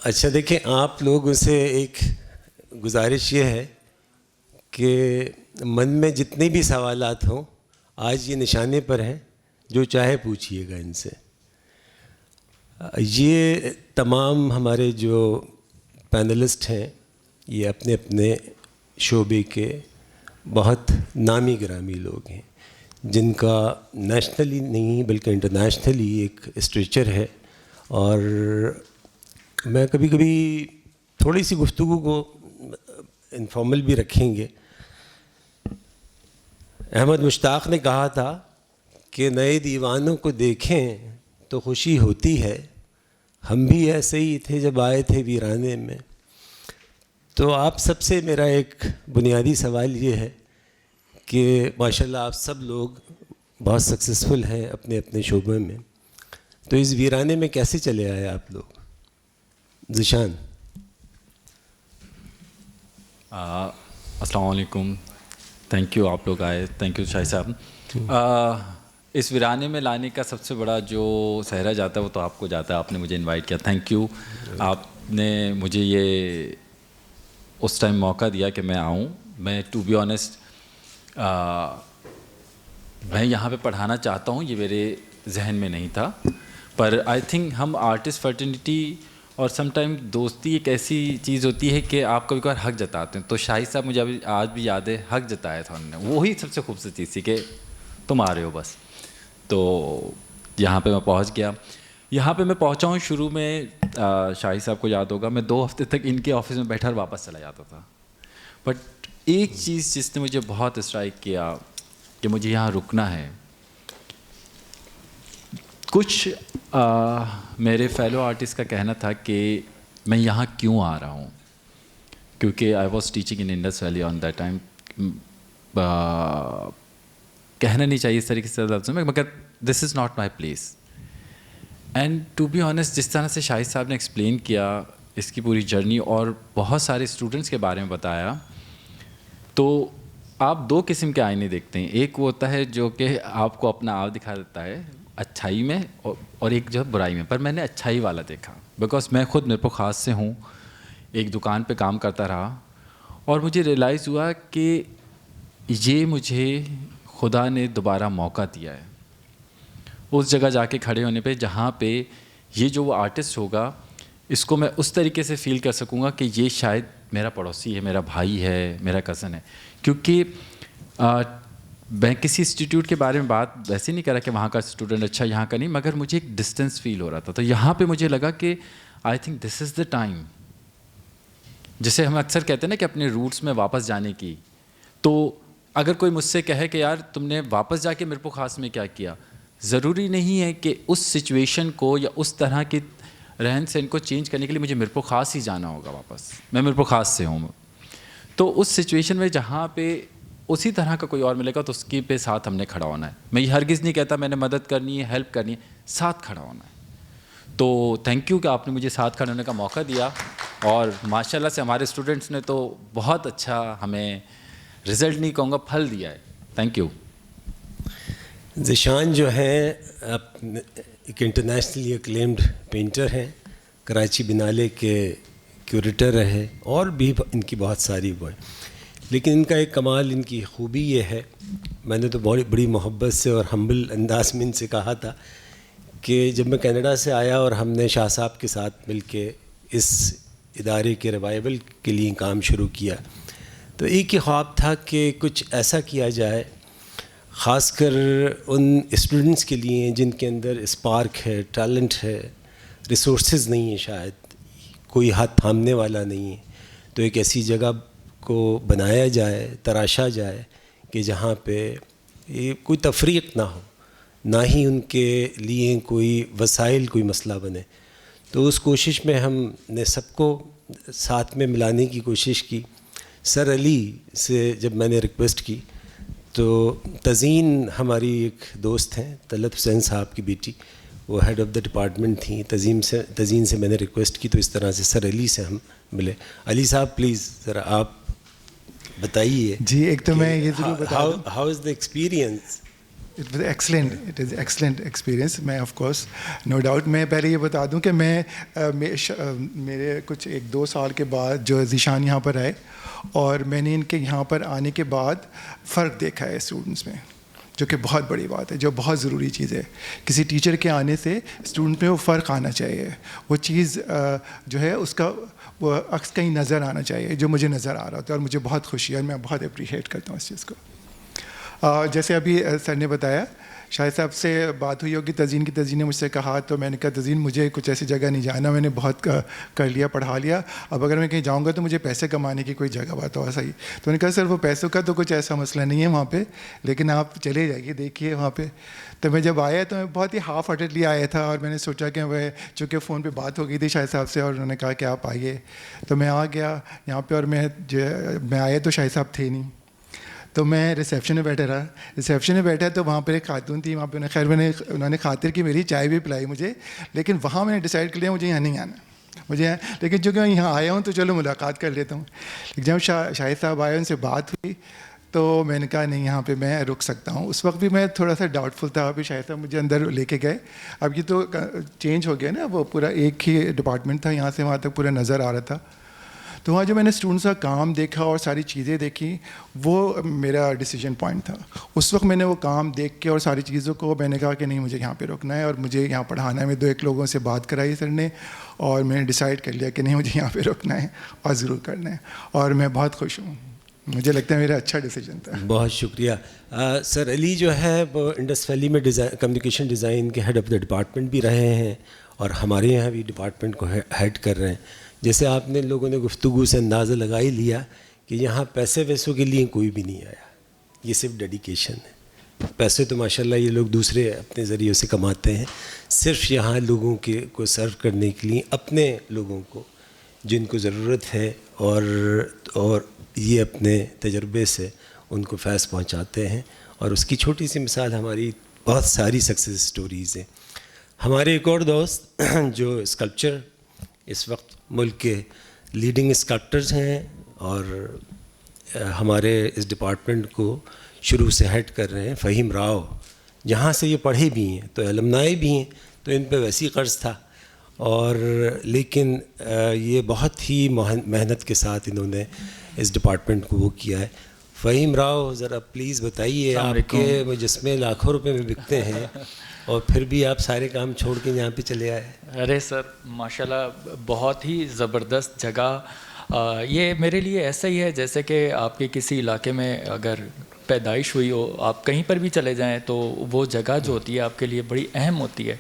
اچھا دیکھیں، آپ لوگوں سے ایک گزارش یہ ہے کہ من میں جتنے بھی سوالات ہوں آج یہ نشانے پر ہیں، جو چاہے پوچھیے گا ان سے. یہ تمام ہمارے جو پینلسٹ ہیں یہ اپنے اپنے شعبے کے بہت نامی گرامی لوگ ہیں جن کا نیشنلی نہیں بلکہ انٹرنیشنلی ایک اسٹریچر ہے. اور میں کبھی کبھی تھوڑی سی گفتگو کو انفارمل بھی رکھیں گے. احمد مشتاق نے کہا تھا کہ نئے دیوانوں کو دیکھیں تو خوشی ہوتی ہے، ہم بھی ایسے ہی تھے جب آئے تھے ویرانے میں. تو آپ سب سے میرا ایک بنیادی سوال یہ ہے کہ ماشاءاللہ آپ سب لوگ بہت سکسیزفل ہیں اپنے اپنے شعبے میں، تو اس ویرانے میں کیسے چلے آئے آپ لوگ؟ ذیشان. السلام علیکم. تھینک یو آپ لوگ آئے. تھینک یو شاہد صاحب. اس ویرانے میں لانے کا سب سے بڑا جو سہرا جاتا ہے وہ تو آپ کو جاتا ہے. آپ نے مجھے انوائٹ کیا، تھینک یو. آپ نے مجھے یہ اس ٹائم موقع دیا کہ میں آؤں. میں ٹو بی آنیسٹ میں یہاں پہ پڑھانا چاہتا ہوں، یہ میرے ذہن میں نہیں تھا. پر آئی تھنک ہم آرٹسٹ فرٹرنیٹی اور سم ٹائم دوستی ایک ایسی چیز ہوتی ہے کہ آپ کبھی کبھار حق جتاتے ہیں. تو شاہد صاحب مجھے ابھی آج بھی یاد ہے، حق جتایا تھا انہوں نے. وہی سب سے خوبصورت چیز تھی کہ تم آ رہے ہو بس. تو یہاں پہ میں پہنچ گیا. یہاں پہ میں پہنچا ہوں. شروع میں شاہد صاحب کو یاد ہوگا میں 2 ہفتے تک ان کے آفس میں بیٹھا اور واپس چلا جاتا تھا. بٹ ایک چیز جس نے مجھے بہت اسٹرائک کیا کہ مجھے یہاں رکنا ہے. کچھ میرے فیلو آرٹسٹ کا کہنا تھا کہ میں یہاں کیوں آ رہا ہوں، کیونکہ I was teaching in Indus Valley on that time. کہنا نہیں چاہیے اس طریقے سے لفظوں میں، مگر this is not my place. And to be honest جس طرح سے شاہد صاحب نے ایکسپلین کیا اس کی پوری جرنی اور بہت سارے اسٹوڈنٹس کے بارے میں بتایا، تو آپ 2 قسم کے آئینے دیکھتے ہیں. ایک وہ ہوتا ہے جو کہ آپ کو اپنا آپ دکھا دیتا ہے اچھائی میں، اور ایک جو ہے برائی میں. پر میں نے اچھائی والا دیکھا بیکاز میں خود میرے کو خاص سے ہوں. ایک دکان پہ کام کرتا رہا اور مجھے ریئلائز ہوا کہ یہ مجھے خدا نے دوبارہ موقع دیا ہے اس جگہ جا کے کھڑے ہونے پہ جہاں پہ یہ جو وہ آرٹسٹ ہوگا اس کو میں اس طریقے سے فیل کر سکوں گا کہ یہ شاید میرا پڑوسی ہے، میرا بھائی ہے، میرا کزن ہے. کیونکہ میں کسی انسٹیٹیوٹ کے بارے میں بات ویسے نہیں کر رہا کہ وہاں کا اسٹوڈنٹ اچھا یہاں کا نہیں، مگر مجھے ایک ڈسٹینس فیل ہو رہا تھا. تو یہاں پہ مجھے لگا کہ I think this is the time, جسے ہم اکثر کہتے ہیں نا کہ اپنے روٹس میں واپس جانے کی. تو اگر کوئی مجھ سے کہے کہ یار تم نے واپس جا کے میرے کو خاص میں کیا کیا، ضروری نہیں ہے کہ اس سچویشن کو یا اس طرح کے رہن سہن کو چینج کرنے کے لیے مجھے میرے کو خاص ہی جانا ہوگا واپس. میں میرے کو خاص سے ہوں، تو اس سچویشن میں جہاں پہ اسی طرح کا کوئی اور ملے گا تو اس کی پہ ساتھ ہم نے کھڑا ہونا ہے. میں یہ ہرگز نہیں کہتا میں نے مدد کرنی ہے، ہیلپ کرنی ہے، ساتھ کھڑا ہونا ہے. تو تھینک یو کہ آپ نے مجھے ساتھ کھڑے ہونے کا موقع دیا. اور ماشاء اللہ سے ہمارے اسٹوڈنٹس نے تو بہت اچھا ہمیں رزلٹ نہیں کہوں گا پھل دیا ہے. Thank you. ذیشان جو ہیں ایک انٹرنیشنلی اکلیمڈ پینٹر ہیں، کراچی بنالے کے کیوریٹر رہے اور بھی ان کی بہت ساری وہ ہیں. لیکن ان کا ایک کمال، ان کی خوبی یہ ہے، میں نے تو بڑی محبت سے اور ہمبل انداز میں ان سے کہا تھا کہ جب میں کینیڈا سے آیا اور ہم نے شاہ صاحب کے ساتھ مل کے اس ادارے کے ریوائول کے لیے کام شروع کیا، تو ایک ہی خواب تھا کہ کچھ ایسا کیا جائے خاص کر ان اسٹوڈنٹس کے لیے جن کے اندر اسپارک ہے، ٹیلنٹ ہے، ریسورسز نہیں ہیں، شاید کوئی ہاتھ تھامنے والا نہیں ہے. تو ایک ایسی جگہ کو بنایا جائے، تراشا جائے کہ جہاں پہ یہ کوئی تفریق نہ ہو، نہ ہی ان کے لیے کوئی وسائل کوئی مسئلہ بنے. تو اس کوشش میں ہم نے سب کو ساتھ میں ملانے کی کوشش کی. سر علی سے جب میں نے ریکویسٹ کی تو تزین ہماری ایک دوست ہیں، طلعت حسین صاحب کی بیٹی، وہ ہیڈ آف دا ڈپارٹمنٹ تھیں. تزین سے میں نے ریکویسٹ کی تو اس طرح سے سر علی سے ہم ملے. علی صاحب پلیز ذرا آپ بتائیے. جی ایک تو میں یہ ضرور بتا دوں، how is the experience. It was excellent, it is excellent experience. میں آف کورس نو ڈاؤٹ، میں پہلے یہ بتا دوں کہ میں میرے کچھ 1-2 سال کے بعد جو ذیشان یہاں پر آئے، اور میں نے ان کے یہاں پر آنے کے بعد فرق دیکھا ہے اسٹوڈنٹس میں، جو کہ بہت بڑی بات ہے، جو بہت ضروری چیز ہے. کسی ٹیچر کے آنے سے اسٹوڈنٹ میں وہ فرق آنا چاہیے، وہ چیز جو ہے اس کا وہ عکس کہیں نظر آنا چاہیے، جو مجھے نظر آ رہا تھا، اور مجھے بہت خوشی ہے اور میں بہت اپریشیٹ کرتا ہوں اس چیز کو. جیسے ابھی سر نے بتایا، شاہد صاحب سے بات ہوئی ہوگی تزئین کی، تزئین نے مجھ سے کہا تو میں نے کہا تزئین مجھے کچھ ایسی جگہ نہیں جانا، میں نے بہت کر لیا، پڑھا لیا، اب اگر میں کہیں جاؤں گا تو مجھے پیسے کمانے کی کوئی جگہ بات ہو صحیح. تو میں نے کہا سر وہ پیسوں کا تو کچھ ایسا مسئلہ نہیں ہے وہاں پہ، لیکن آپ چلے جائیے دیکھیے وہاں پہ. تو میں جب آیا تو میں بہت ہی ہاف ہارٹیڈلی آیا تھا، اور میں نے سوچا کہ میں چونکہ فون پہ بات ہو گئی تھی شاہد صاحب سے اور انہوں نے کہا کہ آپ آئیے، تو میں آ گیا یہاں پہ. اور میں آیا تو شاہد صاحب تھے نہیں، تو میں ریسیپشن میں بیٹھا رہا. ریسیپشن میں بیٹھا تو وہاں پہ ایک خاتون تھی، وہاں پہ خیر انہوں نے خاطر کی میری چائے بھی پلائی مجھے، لیکن وہاں میں نے ڈیسائڈ کر لیا مجھے یہاں نہیں آنا مجھے. لیکن چونکہ میں یہاں آیا ہوں تو چلو ملاقات کر لیتا ہوں. لیکن جب شاہد صاحب آئے، ان سے بات ہوئی، تو میں نے کہا نہیں یہاں پہ میں رک سکتا ہوں. اس وقت بھی میں تھوڑا سا ڈاؤٹ فل تھا، ابھی شاہد صاحب مجھے اندر لے کے گئے. اب یہ تو چینج ہو گیا نا، وہ پورا ایک ہی ڈپارٹمنٹ تھا، یہاں سے وہاں تک پورا نظر آ رہا تھا. تو وہاں جو میں نے اسٹوڈنٹس کا کام دیکھا اور ساری چیزیں دیکھی، وہ میرا ڈیسیجن پوائنٹ تھا. اس وقت میں نے وہ کام دیکھ کے اور ساری چیزوں کو میں نے کہا کہ نہیں مجھے یہاں پہ رکنا ہے اور مجھے یہاں پڑھانا ہے. میں 2-1 لوگوں سے بات کرائی سر نے، اور میں نے ڈیسائڈ کر لیا کہ نہیں مجھے یہاں پہ رکنا ہے اور ضرور کرنا ہے، اور میں بہت خوش ہوں. مجھے لگتا ہے میرا اچھا ڈیسیجن تھا. بہت شکریہ. سر علی جو ہے وہ انڈس ویلی میں کمیونیکیشن ڈیزائن کے ہیڈ آف دا ڈپارٹمنٹ بھی رہے ہیں، اور ہمارے یہاں بھی ڈپارٹمنٹ کو ہیڈ کر رہے ہیں. جیسے آپ نے لوگوں نے گفتگو سے اندازہ لگا ہی لیا کہ یہاں پیسے ویسوں کے لیے کوئی بھی نہیں آیا، یہ صرف ڈیڈیکیشن ہے. پیسے تو ماشاءاللہ یہ لوگ دوسرے اپنے ذریعے سے کماتے ہیں، صرف یہاں لوگوں کو سرو کرنے کے لیے، اپنے لوگوں کو جن کو ضرورت ہے، اور یہ اپنے تجربے سے ان کو فیض پہنچاتے ہیں. اور اس کی چھوٹی سی مثال ہماری بہت ساری سکسیز سٹوریز ہیں. ہمارے ایک اور دوست جو اسکلپچر اس وقت ملک کے لیڈنگ اسکلپٹرز ہیں، اور ہمارے اس ڈپارٹمنٹ کو شروع سے ہیڈ کر رہے ہیں، فہیم راؤ. جہاں سے یہ پڑھے بھی ہیں تو المنائی بھی ہیں، تو ان پہ ویسی قرض تھا، اور لیکن یہ بہت ہی محنت کے ساتھ انہوں نے اس ڈپارٹمنٹ کو وہ کیا ہے. فہیم راؤ ذرا پلیز بتائیے، آپ کے مجسمے لاکھوں روپے میں بکتے ہیں اور پھر بھی آپ سارے کام چھوڑ کے یہاں پہ چلے آئے. ارے سر ماشاءاللہ بہت ہی زبردست جگہ. یہ میرے لیے ایسا ہی ہے جیسے کہ آپ کے کسی علاقے میں اگر پیدائش ہوئی ہو، آپ کہیں پر بھی چلے جائیں تو وہ جگہ جو ہوتی ہے آپ کے لیے بڑی اہم ہوتی ہے.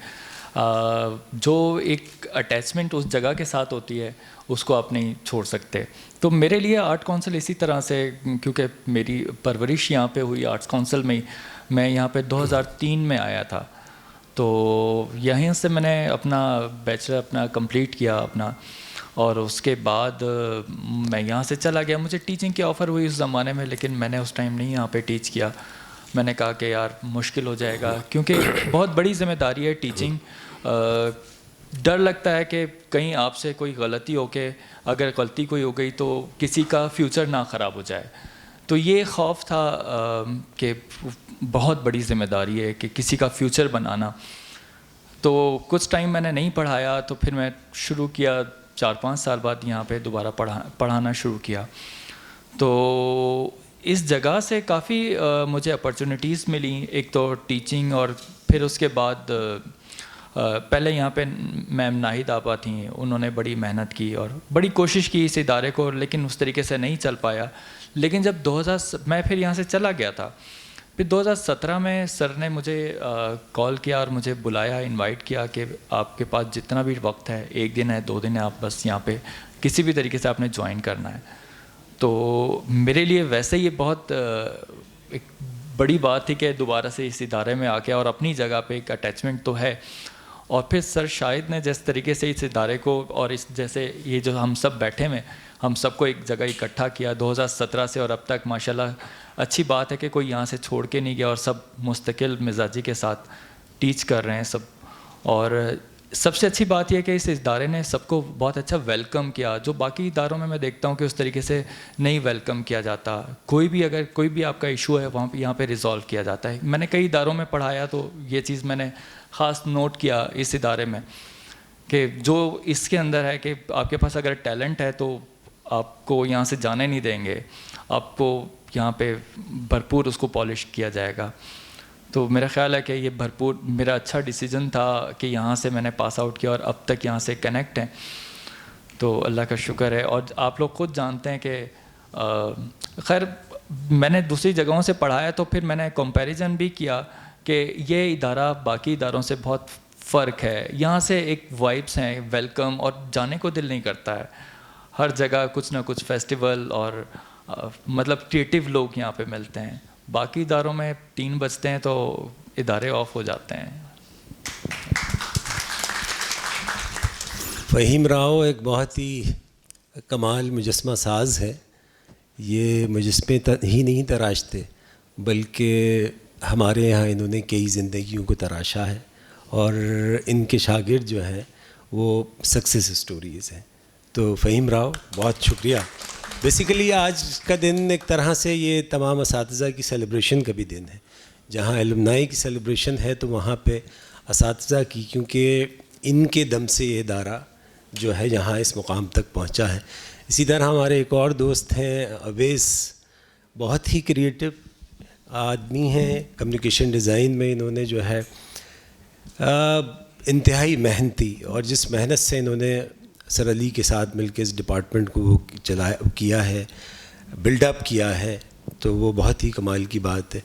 جو ایک اٹیچمنٹ اس جگہ کے ساتھ ہوتی ہے اس کو آپ نہیں چھوڑ سکتے. تو میرے لیے آرٹ کونسل اسی طرح سے، کیونکہ میری پرورش یہاں پہ ہوئی آرٹس کونسل میں ہی. میں یہاں پہ 2003 میں آیا تھا، تو یہیں سے میں نے اپنا بیچلر اپنا کمپلیٹ کیا اپنا، اور اس کے بعد میں یہاں سے چلا گیا. مجھے ٹیچنگ کی آفر ہوئی اس زمانے میں، لیکن میں نے اس ٹائم نہیں یہاں پہ ٹیچ کیا. میں نے کہا کہ یار مشکل ہو جائے گا، کیونکہ بہت بڑی ذمہ داری ہے ٹیچنگ. ڈر لگتا ہے کہ کہیں آپ سے کوئی غلطی ہو کے اگر غلطی کوئی ہو گئی تو کسی کا فیوچر نہ خراب ہو جائے. تو یہ خوف تھا کہ بہت بڑی ذمہ داری ہے کہ کسی کا فیوچر بنانا. تو کچھ ٹائم میں نے نہیں پڑھایا، تو پھر میں شروع کیا 4-5 سال بعد یہاں پہ دوبارہ پڑھانا شروع کیا. تو اس جگہ سے کافی مجھے اپرچونیٹیز ملیں، ایک تو ٹیچنگ، اور پھر اس کے بعد پہلے یہاں پہ میم ناہید آپا تھیں، انہوں نے بڑی محنت کی اور بڑی کوشش کی اس ادارے کو، لیکن اس طریقے سے نہیں چل پایا. لیکن جب میں پھر یہاں سے چلا گیا تھا، پھر 2017 میں سر نے مجھے کال کیا اور مجھے بلایا، انوائٹ کیا کہ آپ کے پاس جتنا بھی وقت ہے، 1 دن ہے 2 دن ہے، آپ بس یہاں پہ کسی بھی طریقے سے آپ نے جوائن کرنا ہے. تو میرے لیے ویسے ہی بہت ایک بڑی بات تھی کہ دوبارہ سے اس ادارے میں آ کے، اور اپنی جگہ پہ ایک اٹیچمنٹ تو ہے. اور پھر سر شاہد نے جس طریقے سے اس ادارے کو، اور اس جیسے یہ جو ہم سب بیٹھے ہوئے، ہم سب کو ایک جگہ اکٹھا کیا 2017 سے، اور اب تک ماشاءاللہ اچھی بات ہے کہ کوئی یہاں سے چھوڑ کے نہیں گیا، اور سب مستقل مزاجی کے ساتھ ٹیچ کر رہے ہیں سب. اور سب سے اچھی بات یہ کہ اس ادارے نے سب کو بہت اچھا ویلکم کیا, جو باقی اداروں میں دیکھتا ہوں کہ اس طریقے سے نہیں ویلکم کیا جاتا. اگر کوئی بھی آپ کا ایشو ہے یہاں پہ ریزالو کیا جاتا ہے. میں نے کئی اداروں میں پڑھایا تو یہ چیز میں نے خاص نوٹ کیا اس ادارے میں کہ جو اس کے اندر ہے کہ آپ کے پاس اگر ٹیلنٹ ہے تو آپ کو یہاں سے جانے نہیں دیں گے, آپ کو یہاں پہ بھرپور اس کو پالش کیا جائے گا. تو میرا خیال ہے کہ یہ بھرپور میرا اچھا ڈیسیجن تھا کہ یہاں سے میں نے پاس آؤٹ کیا اور اب تک یہاں سے کنیکٹ ہیں. تو اللہ کا شکر ہے. اور آپ لوگ خود جانتے ہیں کہ خیر میں نے دوسری جگہوں سے پڑھایا تو پھر میں نے کمپیریزن بھی کیا کہ یہ ادارہ باقی اداروں سے بہت فرق ہے. یہاں سے ایک وائبس ہیں ویلکم, اور جانے کو دل نہیں کرتا ہے. ہر جگہ کچھ نہ کچھ فیسٹیول اور مطلب کریٹیو لوگ یہاں پہ ملتے ہیں. باقی اداروں میں 3 بجتے ہیں تو ادارے آف ہو جاتے ہیں. فہیم راؤ ایک بہت ہی کمال مجسمہ ساز ہے. یہ مجسمے ہی نہیں تراشتے بلکہ ہمارے یہاں انہوں نے کئی زندگیوں کو تراشا ہے, اور ان کے شاگرد جو ہیں وہ سکسیس اسٹوریز ہیں. تو فہیم راؤ بہت شکریہ. بیسیکلی آج کا دن ایک طرح سے یہ تمام اساتذہ کی سیلیبریشن کا بھی دن ہے. جہاں ایلومنائی کی سیلیبریشن ہے تو وہاں پہ اساتذہ کی, کیونکہ ان کے دم سے یہ ادارہ جو ہے یہاں اس مقام تک پہنچا ہے. اسی طرح ہمارے ایک اور دوست ہیں اویس, بہت ہی کریٹو آدمی ہیں. کمیونیکیشن ڈیزائن میں انہوں نے جو ہے انتہائی محنتی, اور جس محنت سے انہوں نے سر علی کے ساتھ مل کے اس ڈپارٹمنٹ کو کیا ہے, بلڈ اپ کیا ہے, تو وہ بہت ہی کمال کی بات ہے.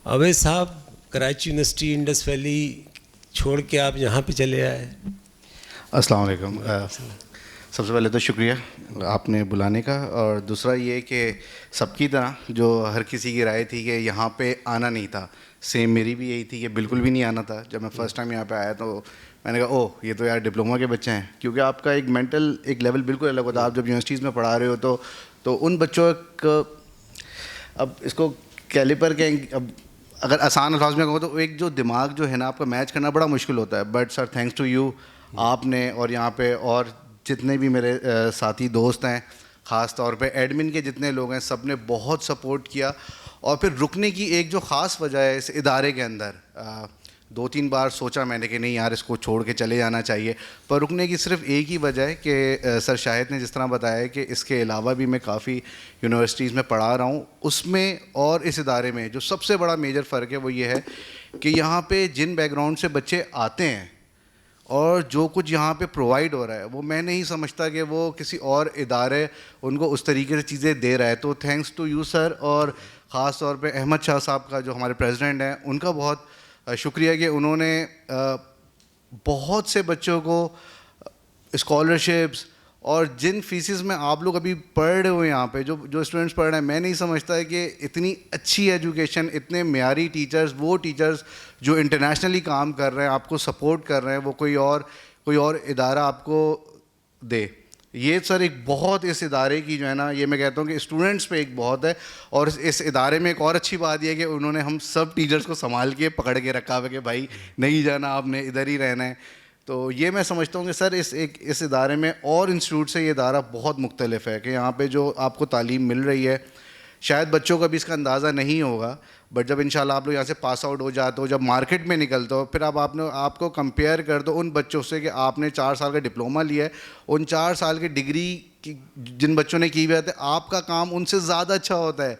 اویس صاحب کراچی یونیورسٹی انڈس ویلی چھوڑ کے آپ یہاں پہ چلے آئے. السلام علیکم. سب سے پہلے تو شکریہ آپ نے بلانے کا, اور دوسرا یہ کہ سب کی طرح جو ہر کسی کی رائے تھی کہ یہاں پہ آنا نہیں تھا, سیم میری بھی یہی تھی کہ بالکل بھی نہیں آنا تھا. جب میں فرسٹ ٹائم یہاں پہ آیا تو میں نے کہا یہ تو یار ڈپلوما کے بچے ہیں, کیونکہ آپ کا ایک مینٹل ایک لیول بالکل الگ ہوتا ہے. آپ جب یونیورسٹیز میں پڑھا رہے ہو تو ان بچوں کو, اب اس کو کیلیپر کے, اب اگر آسان الفاظ میں کہوں تو ایک جو دماغ جو ہے نا آپ کا میچ کرنا بڑا مشکل ہوتا ہے. But sir thanks to you, آپ نے اور یہاں پہ اور جتنے بھی میرے ساتھی دوست ہیں, خاص طور پہ ایڈمن کے جتنے لوگ ہیں, سب نے بہت سپورٹ کیا. اور پھر رکنے کی ایک جو خاص وجہ ہے اس ادارے کے اندر, 2-3 بار سوچا میں نے کہ نہیں یار اس کو چھوڑ کے چلے جانا چاہیے, پر رکنے کی صرف ایک ہی وجہ ہے کہ سر شاہد نے جس طرح بتایا کہ اس کے علاوہ بھی میں کافی یونیورسٹیز میں پڑھا رہا ہوں, اس میں اور اس ادارے میں جو سب سے بڑا میجر فرق ہے وہ یہ ہے کہ یہاں پہ جن بیک گراؤنڈ سے بچے آتے ہیں اور جو کچھ یہاں پہ پرووائڈ ہو رہا ہے, وہ میں نہیں سمجھتا کہ وہ کسی اور ادارے ان کو اس طریقے سے چیزیں دے رہا ہے. تو تھینکس ٹو یو سر, اور خاص طور پہ احمد شاہ صاحب کا جو ہمارے پریزیڈنٹ ہیں, ان کا بہت شکریہ کہ انہوں نے بہت سے بچوں کو اسکالرشپس, اور جن فیسز میں آپ لوگ ابھی پڑھ رہے ہو یہاں پہ جو اسٹوڈنٹس پڑھ رہے ہیں, میں نہیں سمجھتا ہے کہ اتنی اچھی ایجوکیشن, اتنے معیاری ٹیچرز, وہ ٹیچرز جو انٹرنیشنلی کام کر رہے ہیں, آپ کو سپورٹ کر رہے ہیں, وہ کوئی اور ادارہ آپ کو دے. یہ سر ایک بہت اس ادارے کی جو ہے نا, یہ میں کہتا ہوں کہ اسٹوڈنٹس پہ ایک بہت ہے. اور اس ادارے میں ایک اور اچھی بات یہ ہے کہ انہوں نے ہم سب ٹیچرز کو سنبھال کے پکڑ کے رکھا ہوا کہ بھائی نہیں جانا, آپ نے ادھر ہی رہنا ہے. تو یہ میں سمجھتا ہوں کہ سر اس ادارے میں اور انسٹیٹیوٹ سے یہ ادارہ بہت مختلف ہے کہ یہاں پہ جو آپ کو تعلیم مل رہی ہے, شاید بچوں کو ابھی اس کا اندازہ نہیں ہوگا, بٹ جب انشاءاللہ آپ لوگ یہاں سے پاس آؤٹ ہو جاتے ہو, جب مارکیٹ میں نکلتے ہو, پھر اب آپ کو کمپیئر کر دو ان بچوں سے کہ آپ نے 4 سال کا ڈپلوما لیا ہے, ان 4 سال کی ڈگری کی جن بچوں نے کی ہوئی ہے, آپ کا کام ان سے زیادہ اچھا ہوتا ہے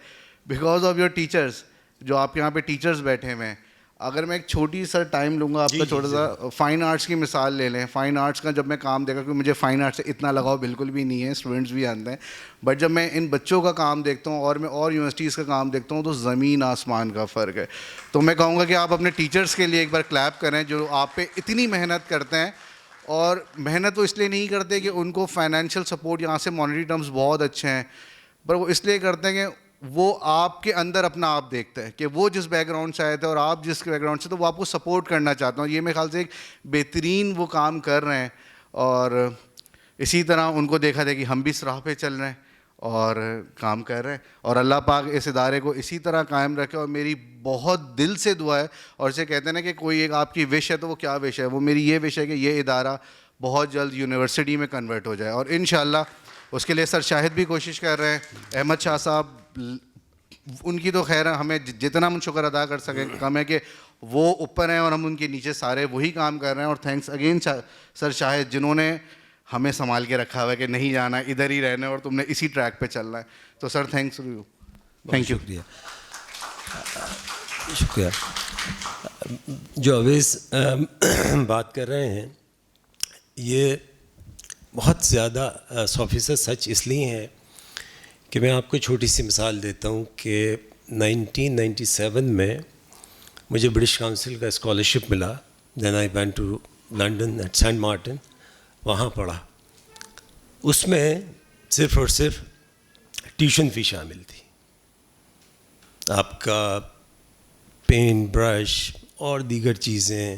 بیکاز آف یور ٹیچرز, جو آپ کے یہاں پہ ٹیچرز بیٹھے ہوئے ہیں. اگر میں ایک چھوٹی سا ٹائم لوں گا آپ کا, چھوٹا سا فائن آرٹس کی مثال لے لیں. فائن آرٹس کا جب میں کام دیکھا, کیونکہ مجھے فائن آرٹس سے اتنا لگاؤ بالکل بھی نہیں ہے, اسٹوڈنٹس بھی جانتے ہیں, بٹ جب میں ان بچوں کا کام دیکھتا ہوں اور میں اور یونیورسٹیز کا کام دیکھتا ہوں تو زمین آسمان کا فرق ہے. تو میں کہوں گا کہ آپ اپنے ٹیچرس کے لیے ایک بار کلیپ کریں جو آپ پہ اتنی محنت کرتے ہیں, اور محنت وہ اس لیے نہیں کرتے کہ ان کو فائنینشیل سپورٹ یہاں سے مانیٹری ٹرمز بہت اچھے ہیں, پر وہ اس لیے کرتے ہیں کہ وہ آپ کے اندر اپنا آپ دیکھتا ہے کہ وہ جس بیک گراؤنڈ سے آئے تھے اور آپ جس بیک گراؤنڈ سے, تو وہ آپ کو سپورٹ کرنا چاہتا ہوں. یہ میرے خیال سے ایک بہترین وہ کام کر رہے ہیں, اور اسی طرح ان کو دیکھا تھا کہ ہم بھی اس راہ پہ چل رہے ہیں, اور کام کر رہے ہیں, اور اللہ پاک اس ادارے کو اسی طرح قائم رکھے. اور میری بہت دل سے دعا ہے, اور اسے کہتے ہیں نا کہ کوئی ایک آپ کی وش ہے تو وہ کیا وش ہے, وہ میری یہ وش ہے کہ یہ ادارہ بہت جلد یونیورسٹی میں کنورٹ ہو جائے. اور انشاءاللہ اس کے لیے سر شاہد بھی کوشش کر رہے ہیں, احمد شاہ صاحب, ان کی تو خیر ہمیں جتنا ہم شکر ادا کر سکیں کم ہے کہ وہ اوپر ہیں اور ہم ان کے نیچے سارے وہی کام کر رہے ہیں. اور تھینکس اگین سر شاہد, جنہوں نے ہمیں سنبھال کے رکھا ہوا ہے کہ نہیں جانا, ادھر ہی رہنا ہے اور تم نے اسی ٹریک پہ چلنا ہے. تو sir thanks to you. Thank you. شکریہ. جو اویس بات کر رہے ہیں یہ بہت زیادہ 100% سچ اس لیے ہے کہ میں آپ کو چھوٹی سی مثال دیتا ہوں کہ 1997 میں مجھے برٹش کاؤنسل کا اسکالرشپ ملا. Then I went to London at Saint Martin, وہاں پڑھا. اس میں صرف اور صرف ٹیوشن فی شامل تھی. آپ کا پین, برش اور دیگر چیزیں,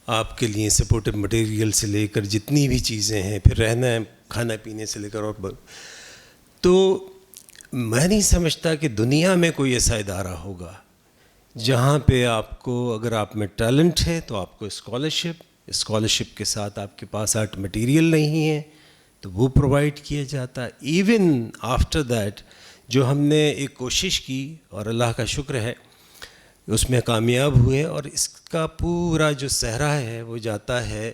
آپ کے لیے سپورٹو مٹیریل سے لے کر جتنی بھی چیزیں ہیں, پھر رہنا ہے, کھانا پینے سے لے کر, اور تو میں نہیں سمجھتا کہ دنیا میں کوئی ایسا ادارہ ہوگا جہاں پہ آپ کو, اگر آپ میں ٹیلنٹ ہے تو آپ کو اسکالرشپ کے ساتھ آپ کے پاس آرٹ مٹیریل نہیں ہے تو وہ پرووائڈ کیا جاتا ہے. ایون آفٹر دیٹ جو ہم نے ایک کوشش کی اور اللہ کا شکر ہے اس میں کامیاب ہوئے, اور اس کا پورا جو صحرا ہے وہ جاتا ہے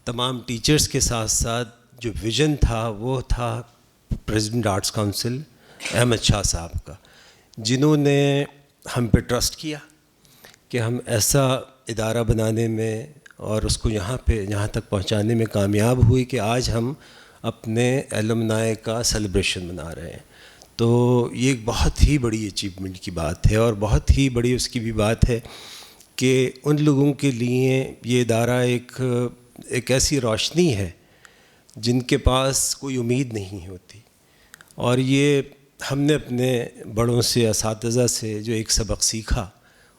تمام ٹیچرز کے ساتھ ساتھ. جو ویژن تھا وہ تھا president arts council Ahmad Shah صاحب کا, جنہوں نے ہم پہ ٹرسٹ کیا کہ ہم ایسا ادارہ بنانے میں اور اس کو یہاں تک پہنچانے میں کامیاب ہوئی کہ آج ہم اپنے ایلومنائی کا سیلیبریشن منا رہے ہیں. تو یہ ایک بہت ہی بڑی اچیومنٹ کی بات ہے, اور بہت ہی بڑی اس کی بھی بات ہے کہ ان لوگوں کے لیے یہ ادارہ ایک ایسی روشنی ہے جن کے پاس کوئی امید نہیں ہوتی. اور یہ ہم نے اپنے بڑوں سے, اساتذہ سے جو ایک سبق سیکھا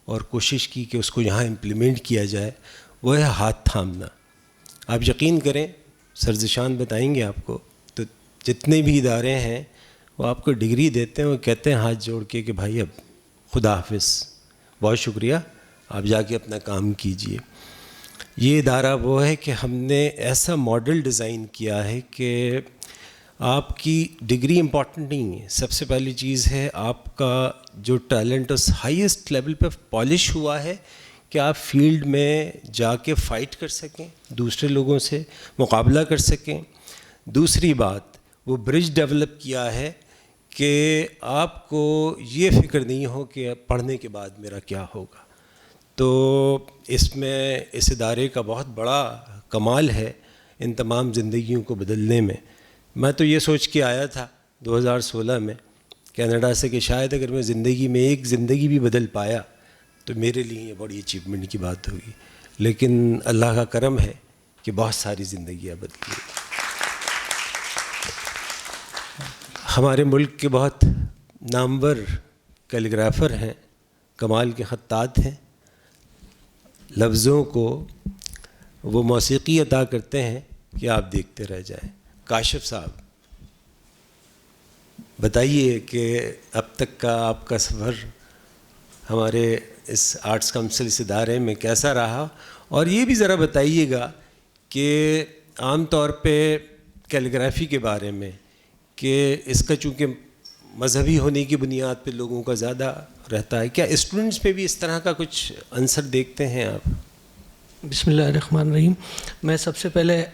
اور کوشش کی کہ اس کو یہاں امپلیمنٹ کیا جائے, وہ ہے ہاتھ تھامنا. آپ یقین کریں, سرزشان بتائیں گے آپ کو, تو جتنے بھی ادارے ہیں وہ آپ کو ڈگری دیتے ہیں, وہ کہتے ہیں ہاتھ جوڑ کے کہ بھائی اب خدا حافظ, بہت شکریہ, آپ جا کے اپنا کام کیجئے. یہ ادارہ وہ ہے کہ ہم نے ایسا ماڈل ڈیزائن کیا ہے کہ آپ کی ڈگری امپورٹنٹ نہیں ہے. سب سے پہلی چیز ہے آپ کا جو ٹیلنٹ اس ہائیسٹ لیول پہ پالش ہوا ہے کہ آپ فیلڈ میں جا کے فائٹ کر سکیں, دوسرے لوگوں سے مقابلہ کر سکیں. دوسری بات, وہ برج ڈیولپ کیا ہے کہ آپ کو یہ فکر نہیں ہو کہ پڑھنے کے بعد میرا کیا ہوگا. تو اس میں اس ادارے کا بہت بڑا کمال ہے ان تمام زندگیوں کو بدلنے میں. میں تو یہ سوچ کے آیا تھا 2016 میں کینیڈا سے کہ شاید اگر میں زندگی میں ایک زندگی بھی بدل پایا تو میرے لیے یہ بڑی اچیومنٹ کی بات ہوگی. لیکن اللہ کا کرم ہے کہ بہت ساری زندگیاں بدلی. ہمارے ملک کے بہت نامور کیلیگرافر ہیں, کمال کے خطاط ہیں, لفظوں کو وہ موسیقی عطا کرتے ہیں کہ آپ دیکھتے رہ جائیں. کاشف صاحب بتائیے کہ اب تک کا آپ کا سفر ہمارے اس آرٹس کونسل اس ادارے میں کیسا رہا, اور یہ بھی ذرا بتائیے گا کہ عام طور پہ کیلیگرافی کے بارے میں کہ اس کا چونکہ مذہبی ہونے کی بنیاد پہ لوگوں کا زیادہ رہتا ہے, کیا اسٹوڈنٹس پہ بھی اس طرح کا کچھ عنصر دیکھتے ہیں آپ؟ بسم اللہ الرحمن الرحیم. میں سب سے پہلے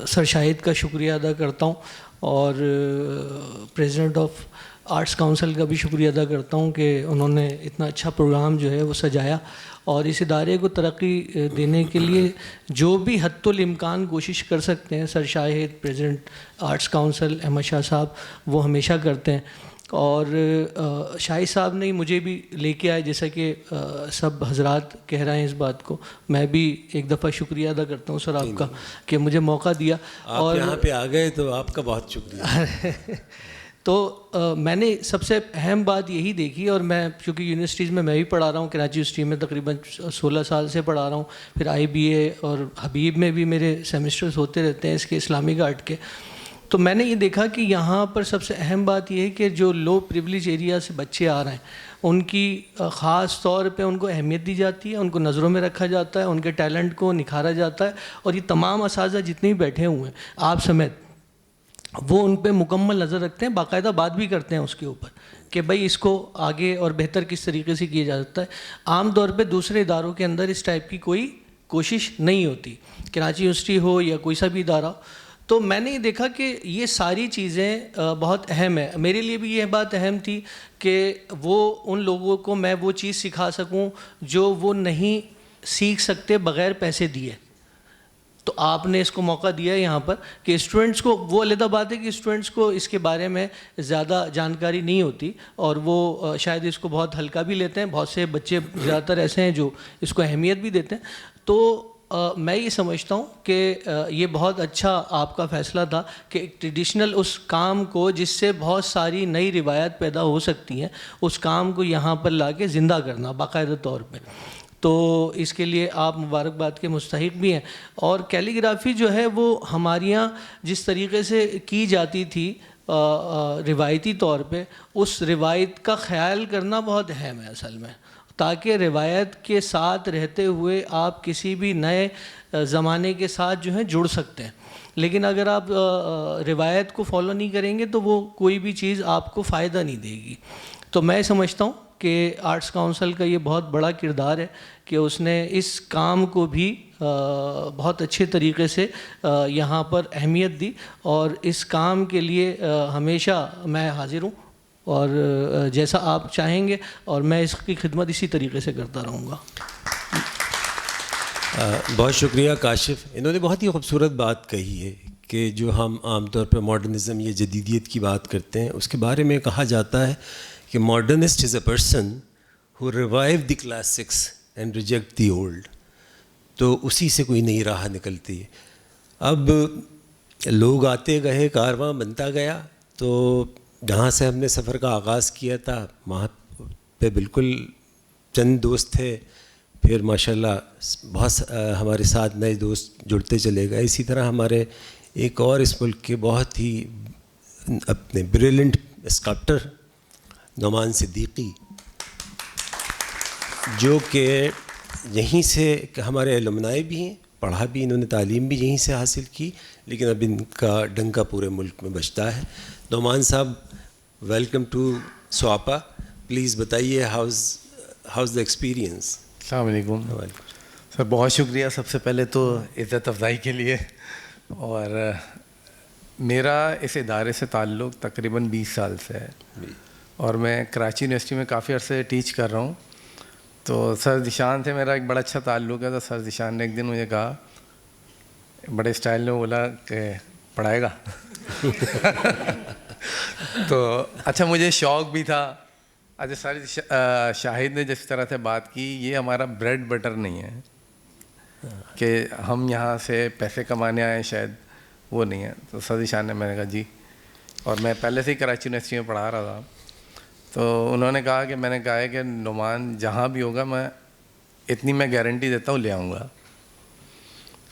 سر شاہد کا شکریہ ادا کرتا ہوں, اور پریزیڈنٹ آف آرٹس کونسل کا بھی شکریہ ادا کرتا ہوں کہ انہوں نے اتنا اچھا پروگرام جو ہے وہ سجایا, اور اس ادارے کو ترقی دینے کے لیے جو بھی حد الامکان کوشش کر سکتے ہیں سر شاہد, president arts council Ahmad Shah صاحب, وہ ہمیشہ کرتے ہیں. اور شاہد صاحب نے مجھے بھی لے کے آئے, جیسا کہ سب حضرات کہہ رہے ہیں اس بات کو, میں بھی ایک دفعہ شکریہ ادا کرتا ہوں سر آپ کا کہ مجھے موقع دیا. اور یہاں پہ آ گئے تو آپ کا بہت شکریہ. تو میں نے سب سے اہم بات یہی دیکھی, اور میں چونکہ یونیورسٹیز میں بھی پڑھا رہا ہوں, کراچی یونیورسٹی میں تقریباً 16 سال سے پڑھا رہا ہوں, پھر IBA اور حبیب میں بھی میرے سیمسٹرز ہوتے رہتے ہیں اس کے اسلامک آرٹ کے. تو میں نے یہ دیکھا کہ یہاں پر سب سے اہم بات یہ ہے کہ جو لو پریویلیج ایریا سے بچے آ رہے ہیں ان کی خاص طور پہ ان کو اہمیت دی جاتی ہے, ان کو نظروں میں رکھا جاتا ہے, ان کے ٹیلنٹ کو نکھارا جاتا ہے, اور یہ تمام اساتذہ جتنے بھی بیٹھے ہوئے ہیں آپ سمیت وہ ان پہ مکمل نظر رکھتے ہیں, باقاعدہ بات بھی کرتے ہیں اس کے اوپر کہ بھائی اس کو آگے اور بہتر کس طریقے سے کیا جا سکتا ہے. عام طور پہ دوسرے اداروں کے اندر اس ٹائپ کی کوئی کوشش نہیں ہوتی, کراچی یونیورسٹی ہو یا کوئی سا بھی ادارہ ہو. تو میں نے یہ دیکھا کہ یہ ساری چیزیں بہت اہم ہے. میرے لیے بھی یہ بات اہم تھی کہ وہ ان لوگوں کو میں وہ چیز سکھا سکوں جو وہ نہیں سیکھ سکتے بغیر پیسے دیے. تو آپ نے اس کو موقع دیا ہے یہاں پر کہ اسٹوڈنٹس کو, وہ علیحدہ بات ہے کہ اسٹوڈنٹس کو اس کے بارے میں زیادہ جانکاری نہیں ہوتی اور وہ شاید اس کو بہت ہلکا بھی لیتے ہیں. بہت سے بچے زیادہ تر ایسے ہیں جو اس کو اہمیت بھی دیتے ہیں. تو میں یہ سمجھتا ہوں کہ یہ بہت اچھا آپ کا فیصلہ تھا کہ ایک ٹریڈیشنل اس کام کو جس سے بہت ساری نئی روایت پیدا ہو سکتی ہیں اس کام کو یہاں پر لا کے زندہ کرنا باقاعدہ طور پہ. تو اس کے لیے آپ مبارکباد کے مستحق بھی ہیں. اور کیلیگرافی جو ہے وہ ہمارے یہاں جس طریقے سے کی جاتی تھی روایتی طور پہ, اس روایت کا خیال کرنا بہت اہم ہے اصل میں, تاکہ روایت کے ساتھ رہتے ہوئے آپ کسی بھی نئے زمانے کے ساتھ جو ہے جڑ سکتے ہیں. لیکن اگر آپ روایت کو فالو نہیں کریں گے تو وہ کوئی بھی چیز آپ کو فائدہ نہیں دے گی. تو میں سمجھتا ہوں کہ آرٹس کونسل کا یہ بہت بڑا کردار ہے کہ اس نے اس کام کو بھی بہت اچھے طریقے سے یہاں پر اہمیت دی, اور اس کام کے لیے ہمیشہ میں حاضر ہوں اور جیسا آپ چاہیں گے, اور میں اس کی خدمت اسی طریقے سے کرتا رہوں گا. بہت شکریہ کاشف. انہوں نے بہت ہی خوبصورت بات کہی ہے کہ جو ہم عام طور پہ ماڈرنزم یا جدیدیت کی بات کرتے ہیں اس کے بارے میں کہا جاتا ہے کہ modernist is a person who revive the classics and reject the old. تو اسی سے کوئی نئی راہ نکلتی ہے. اب لوگ آتے گئے, کارواں بنتا گیا, تو جہاں سے ہم نے سفر کا آغاز کیا تھا وہاں پہ بالکل چند دوست تھے, پھر ماشاءاللہ بہت ہمارے ساتھ نئے دوست جڑتے چلے گئے. اسی طرح ہمارے ایک اور اس ملک کے بہت ہی اپنے بریلنٹ اسکلپٹر نعمان صدیقی, جو کہ یہیں سے ہمارے علمنائے بھی ہیں, پڑھا بھی انہوں نے, تعلیم بھی یہیں سے حاصل کی, لیکن اب ان کا ڈنکا پورے ملک میں بجتا ہے. نعمان صاحب, ویلکم ٹو سواپا. پلیز بتائیے ہاؤز دا ایکسپیرینس. السلام علیکم سر. بہت شکریہ سب سے پہلے تو عزت افزائی کے لیے. اور میرا اس ادارے سے تعلق تقریباً 20 سال سے ہے, اور میں کراچی یونیورسٹی میں کافی عرصے ٹیچ کر رہا ہوں. تو سر ذیشان سے میرا ایک بڑا اچھا تعلق ہے. تو سر ذیشان نے ایک دن مجھے کہا, بڑے اسٹائل میں بولا کہ پڑھائے گا. تو اچھا مجھے شوق بھی تھا. اچھا سر شاہد نے جس طرح سے بات کی, یہ ہمارا بریڈ بٹر نہیں ہے کہ ہم یہاں سے پیسے کمانے آئے, شاید وہ نہیں ہے. تو سر ذیشان نے, میں نے کہا جی, اور میں پہلے سے ہی کراچی یونیورسٹی میں پڑھا رہا تھا. تو انہوں نے کہا کہ, میں نے کہا ہے کہ نعمان جہاں بھی ہوگا میں اتنی میں گارنٹی دیتا ہوں لے آؤں گا.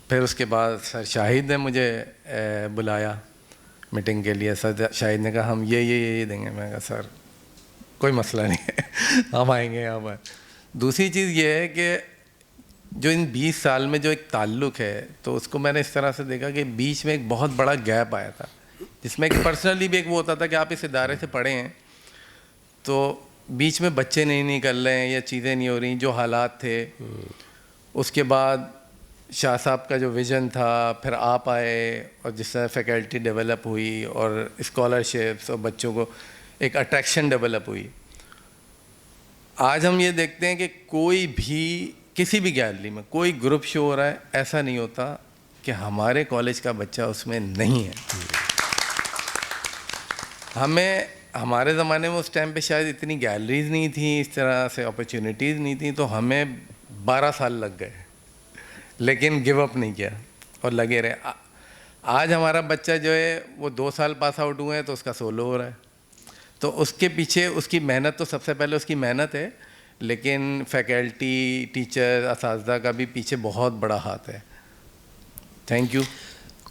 پھر اس کے بعد سر شاہد نے مجھے بلایا میٹنگ کے لیے. سر شاہد نے کہا ہم یہ دیں گے. میں نے کہا سر کوئی مسئلہ نہیں ہے, ہم آئیں گے یہاں پر. دوسری چیز یہ ہے کہ جو ان 20 سال میں جو ایک تعلق ہے, تو اس کو میں نے اس طرح سے دیکھا کہ بیچ میں ایک بہت بڑا گیپ آیا تھا, جس میں ایک پرسنلی بھی ایک وہ ہوتا تھا کہ آپ اس ادارے سے پڑھے ہیں تو بیچ میں بچے نہیں نکل رہے ہیں یا چیزیں نہیں ہو رہی جو حالات تھے. اس کے بعد شاہ صاحب کا جو ویژن تھا, پھر آپ آئے, اور جس طرح فیکلٹی ڈیولپ ہوئی اور اسکالرشپس اور بچوں کو ایک اٹریکشن ڈیولپ ہوئی. آج ہم یہ دیکھتے ہیں کہ کوئی بھی کسی بھی گیلری میں کوئی گروپ شو ہو رہا ہے, ایسا نہیں ہوتا کہ ہمارے کالج کا بچہ اس میں نہیں ہے. ہمیں ہمارے زمانے میں اس ٹائم پہ شاید اتنی گیلریز نہیں تھیں, اس طرح سے اپرچونیٹیز نہیں تھیں, تو ہمیں 12 سال لگ گئے, لیکن گیو اپ نہیں کیا اور لگے رہے. آج ہمارا بچہ جو ہے وہ 2 سال پاس آؤٹ ہوئے ہیں تو اس کا سولو ہو رہا ہے. تو اس کے پیچھے اس کی محنت, تو سب سے پہلے اس کی محنت ہے, لیکن فیکلٹی, ٹیچر, اساتذہ کا بھی پیچھے بہت بڑا ہاتھ ہے. Thank you.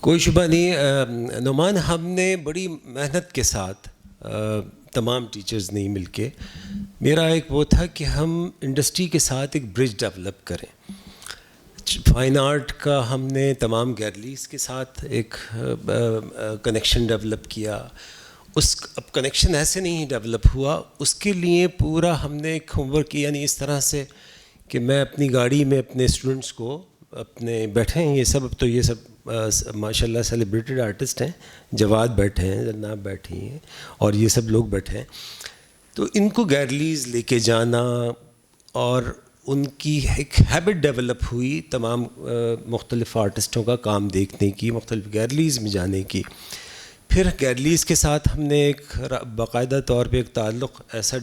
کوئی شبہ نہیں نعمان، ہم نے بڑی محنت کے ساتھ تمام ٹیچرز نے مل کے، میرا ایک وہ تھا کہ ہم انڈسٹری کے ساتھ ایک برج ڈیولپ کریں. فائن آرٹ کا ہم نے تمام گیلریز کے ساتھ ایک کنیکشن ڈیولپ کیا. اب کنیکشن ایسے نہیں ڈیولپ ہوا، اس کے لیے پورا ہم نے ایک ہوم ورک کیا، یعنی اس طرح سے کہ میں اپنی گاڑی میں اپنے اسٹوڈنٹس کو اپنے بیٹھے ہیں، یہ سب تو یہ سب ماشاء اللہ سیلیبریٹڈ آرٹسٹ ہیں، جواد بیٹھے ہیں، جناب بیٹھی ہیں، اور یہ سب لوگ بیٹھے ہیں. تو ان کو گیلریز لے کے جانا اور ان کی ایک ہیبٹ ڈیولپ ہوئی تمام مختلف آرٹسٹوں کا کام دیکھنے کی، مختلف گیلریز میں جانے کی. پھر گیلریز کے ساتھ ہم نے ایک باقاعدہ طور پہ ایک تعلق ایسا،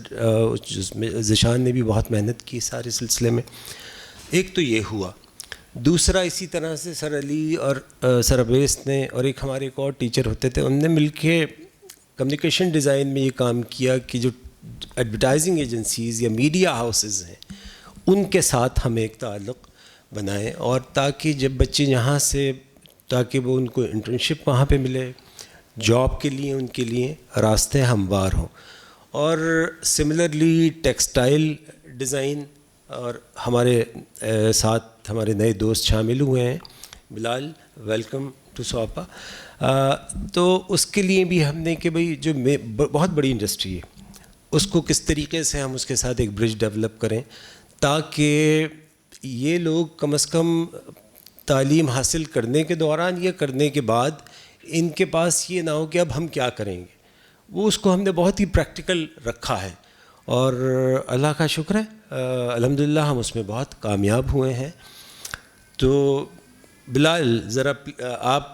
جس میں ذیشان نے بھی بہت محنت کی سارے سلسلے میں. ایک تو یہ ہوا. دوسرا اسی طرح سے سر علی اور سر اویس نے اور ایک ہمارے ایک اور ٹیچر ہوتے تھے، ان نے مل کے کمیونیکیشن ڈیزائن میں یہ کام کیا کہ جو ایڈورٹائزنگ ایجنسیز یا میڈیا ہاؤسز ہیں ان کے ساتھ ہم ایک تعلق بنائیں، اور تاکہ جب بچے یہاں سے، تاکہ وہ ان کو انٹرنشپ وہاں پہ ملے، جاب کے لیے ان کے لیے راستے ہموار ہوں. اور سملرلی ٹیکسٹائل ڈیزائن، اور ہمارے ساتھ ہمارے نئے دوست شامل ہوئے ہیں. بلال، ویلکم ٹو سواپا. تو اس کے لیے بھی ہم نے کہ بھئی جو بہت بڑی انڈسٹری ہے اس کو کس طریقے سے ہم اس کے ساتھ ایک برج ڈیولپ کریں تاکہ یہ لوگ کم از کم تعلیم حاصل کرنے کے دوران یا کرنے کے بعد ان کے پاس یہ نہ ہو کہ اب ہم کیا کریں گے. وہ اس کو ہم نے بہت ہی پریکٹیکل رکھا ہے، اور اللہ کا شکر ہے الحمدللہ ہم اس میں بہت کامیاب ہوئے ہیں. تو بلال، ذرا آپ